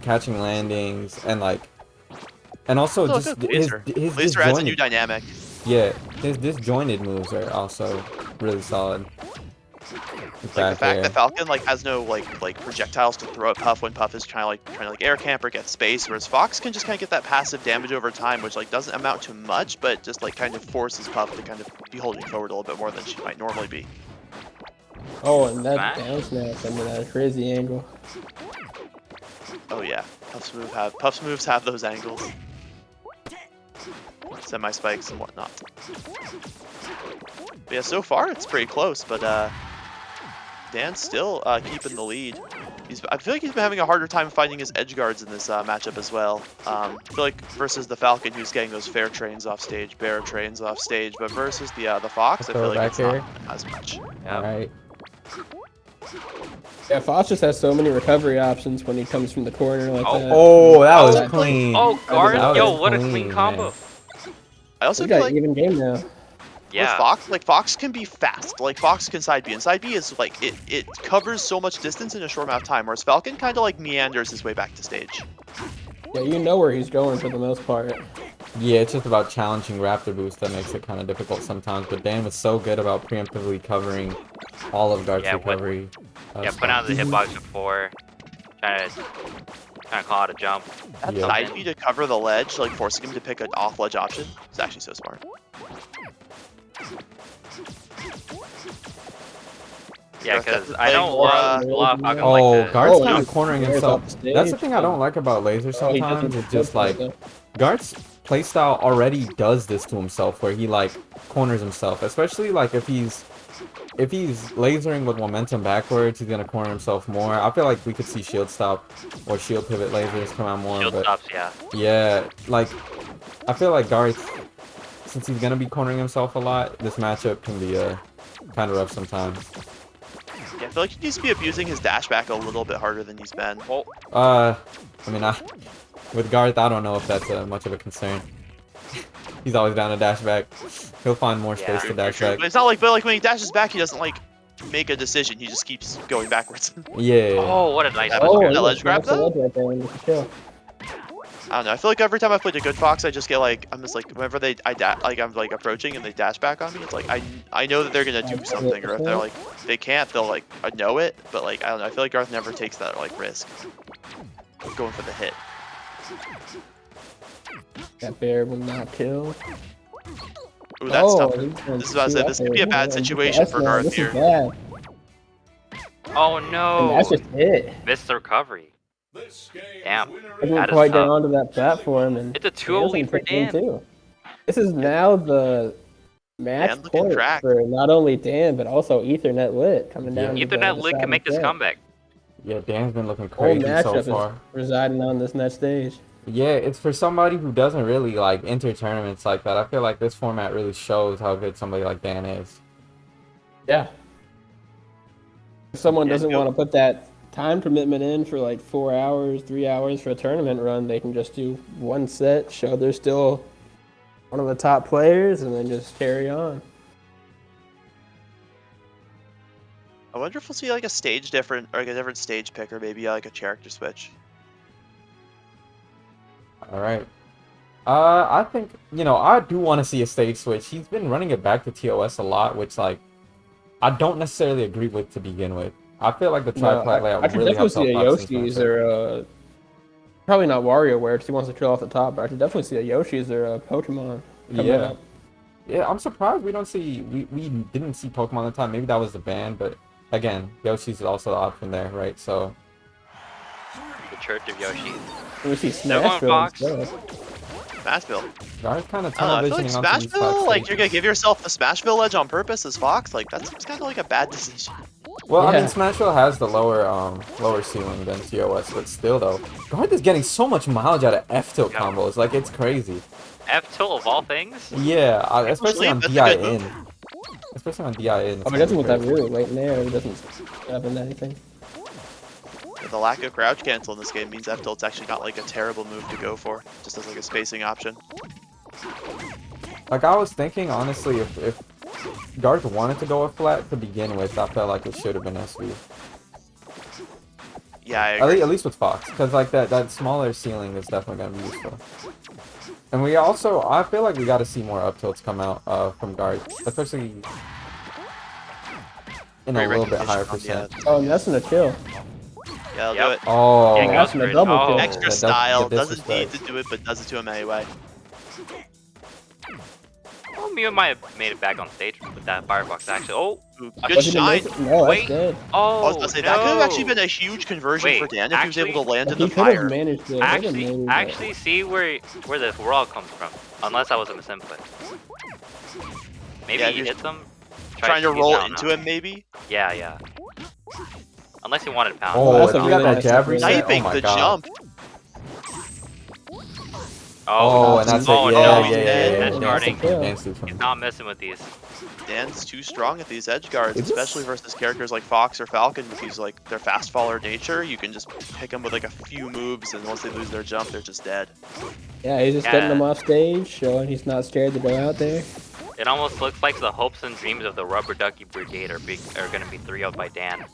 catching landings, and also Oh, just good. his Laser adds a new disjointed, dynamic. yeah, his disjointed moves are also really solid. Like the fact that Falcon like has no like projectiles to throw at Puff when Puff is trying to air camp or get space, whereas Fox can just kind of get that passive damage over time, which like doesn't amount to much, but just like kind of forces Puff to kind of be holding forward a little bit more than she might normally be. Oh, and that Smash. down smash under that crazy angle. Oh yeah, Puff's moves have those angles, semi spikes and whatnot. But yeah, so far it's pretty close, but Dan's still keeping the lead. I feel like he's been having a harder time finding his edge guards in this matchup as well. I feel like versus the Falcon, who's getting those fair trains off stage, bear trains off stage, but versus the Fox, I feel like it's not as much. All right. Yeah, Fox just has so many recovery options when he comes from the corner like that. Oh, that was Oh, clean. Oh, Garth, That yo, was what a clean, clean man. combo. I also We feel got like even game now. with Yeah. Fox, like Fox can be fast. Like Fox can side B, and side B is like it covers so much distance in a short amount of time, whereas Falcon kind of like meanders his way back to stage. Yeah, you know where he's going for the most part. Yeah, it's just about challenging Raptor Boost that makes it kind of difficult sometimes. But Dan was so good about preemptively covering all of Garth's Yeah, recovery. Put out the hitbox before. Trying to call out a jump. That Yeah. side B to cover the ledge, like forcing him to pick an off ledge option, is actually so smart. Yeah, Garth because has to I play don't more, love Falcon Oh, like this. Garth's Oh, kind he's- of cornering Garth's himself. off the stage. That's the thing I don't like about Laser Oh, he sometimes. doesn't It's just like though. Garth's playstyle already does this to himself, where he like corners himself, especially like if he's lasering with momentum backwards, he's gonna corner himself more. I feel like we could see shield stop or shield pivot lasers come out more. Shield but stops, yeah. yeah, like I feel like Garth, since he's gonna be cornering himself a lot, this matchup can be kind of rough sometimes. Yeah, I feel like he needs to be abusing his dash back a little bit harder than he's been. Oh, I mean, with Garth, I don't know if that's much of a concern. He's always down to dash back. He'll find more space Yeah. to dash True. back. But it's not like, but like when he dashes back, he doesn't like make a decision. He just keeps going backwards. Yeah. Oh, what a nice That ledge was grab. good. he ledge just grab, grabs the though? ledge right there and it's a kill. I don't know. I feel like every time I played a good Fox, I just get like, I'm just like, whenever I'm like approaching and they dash back on me, it's like I know that they're gonna do something, or if they're like they can't, they'll like know it. But like I don't know. I feel like Garth never takes that like risk of going for the hit. That bear will not kill. Ooh, that's tough. he's going This is what I said. This could be a bad situation for Garth this here. Is bad. Oh And no! that's just it. Missed the recovery. Damn. He That didn't is quite get tough. onto that platform, and It's a Dan's 2-0 gonna lead for take game Dan. two. This is now the match Dan looking point cracked. for not only Dan but also Ethernet Lit coming down. to Ethernet the Lit can side make of this Dan. comeback. Yeah, Dan's been looking Whole crazy so matchup far. is residing on this next stage. Yeah, it's for somebody who doesn't really like enter tournaments like that. I feel like this format really shows how good somebody like Dan is. Yeah. If someone Yeah, doesn't go. want to put that time commitment in for like 4 hours, 3 hours for a tournament run, they can just do one set, show they're still one of the top players, and then just carry on. I wonder if we'll see like a stage different, or like a different stage pick, or maybe like a character switch. All right. I think, you know, I do want to see a stage switch. He's been running it back to TOS a lot, which, like, I don't necessarily agree with to begin with. I feel like the tri-plat layout I could really definitely helps see a out Fox. Yoshi's or probably not WarioWare because he wants to trail off the top, but I could definitely see a Yoshi's or a Pokemon coming Yeah. up. Yeah, I'm surprised we didn't see Pokemon at the time. Maybe that was the ban, but again, Yoshi's is also the option there, right? So The Church of Yoshi. We see They're going Smashville Fox. instead. Smashville. Garth kind of I don't know. I feel televisioning like onto these Fox Smashville, like stages. you're gonna give yourself the Smashville edge on purpose as Fox. Like that seems kind of like a bad decision. Well, I Yeah. mean, Smashville has the lower ceiling than TOS, but still though, Garth is getting so much mileage out of F tilt Yeah. combos. Like it's crazy. F tilt of all things? Yeah, especially on That's a DI good in. move. Especially on DI in. Oh, he doesn't want that really late in there. He doesn't happen anything. The lack of crouch cancel in this game means F tilt's actually not like a terrible move to go for, just as like a spacing option. Like I was thinking, honestly, if Garth wanted to go a flat to begin with, I felt like it should have been SV. Yeah, I agree. At least with Fox, because like that smaller ceiling is definitely gonna be useful. And we also, I feel like we got to see more up tilts come out from Garth, especially in a Great little bit recognition higher on the, percent. Oh, and that's in a kill. Yeah, I'll Yep. do it. Oh, Yeah, that's goes a for it. double Oh. kill. Extra the style, doesn't need disrespect. to do it, but does it to him anyway. Well, Mew might have made it back on stage with that Firefox actually. Oh, Ooh, I good Was he gonna shine. make it? No, that's Wait. good. I was oh, gonna say no. that could have actually been a huge conversion Wait, for Dan if he was able to land in He the could have fire. managed to hit him maybe, but- Actually see where the roll comes from. Unless I was a misinput. Maybe Yeah, he you're hit them. Trying to shoot roll down into now. him, maybe. Yeah, yeah. Unless he wanted pound. Oh, that's if a you got really that nice jab move. reset, oh Sniping my the god. jump. Oh, and that's oh, it. no. Yeah. That's starting. Dance through He's not messing with these. Dan's too strong at these edge guards, Is this- especially versus characters like Fox or Falcon with these like their fast faller nature. You can just pick them with like a few moves, and once they lose their jump, they're just dead. Yeah, he's just getting them off stage, showing he's not scared to go out there. It almost looks like the hopes and dreams of the Rubber Ducky Brigade are going to be 3-0'd by Dan.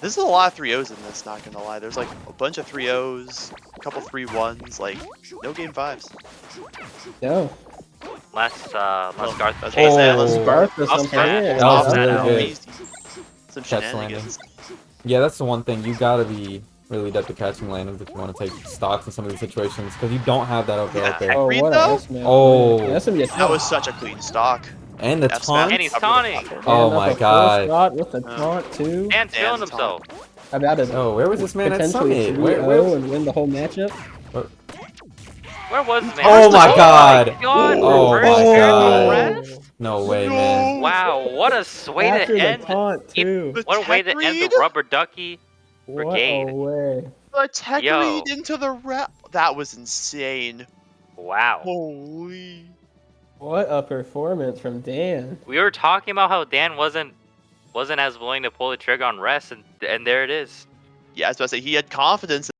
This is a lot of 3-0s in this, not gonna lie. There's like a bunch of 3-0s, a couple 3-1s, like no game 5s. No. Unless Garth That's takes what I it. said, let's Oh. Garth does I'll something stand. weird. That was Off really that good. Crazy. Some Catch shenanigans. Yeah, that's the one thing. You gotta be really adept at catching landings if you want to take stocks in some of these situations, because you don't have that over Yeah. out there. Oh, Green what though? a S-man. Oh. That's gonna be a That was such a clean stock. And the F taunt. And he's taunting. Oh my god. Shot with the taunt too. Dan's feeling Dan's himself. About to Oh, where was this man at potentially Summit? 3-0 Where? and win the whole matchup. Where was this man? Oh my god. God, Oh reverse my air god. rest? No way, man. Wow, what a way After to the end. taunt too. The What a way tech to end read? the Rubber Ducky. What Brigade. a way. The tech Yo. read into the rep. That was insane. Wow. Holy. What a performance from Dan. We were talking about how Dan wasn't as willing to pull the trigger on rest, and there it is. Yeah, I was about to say he had confidence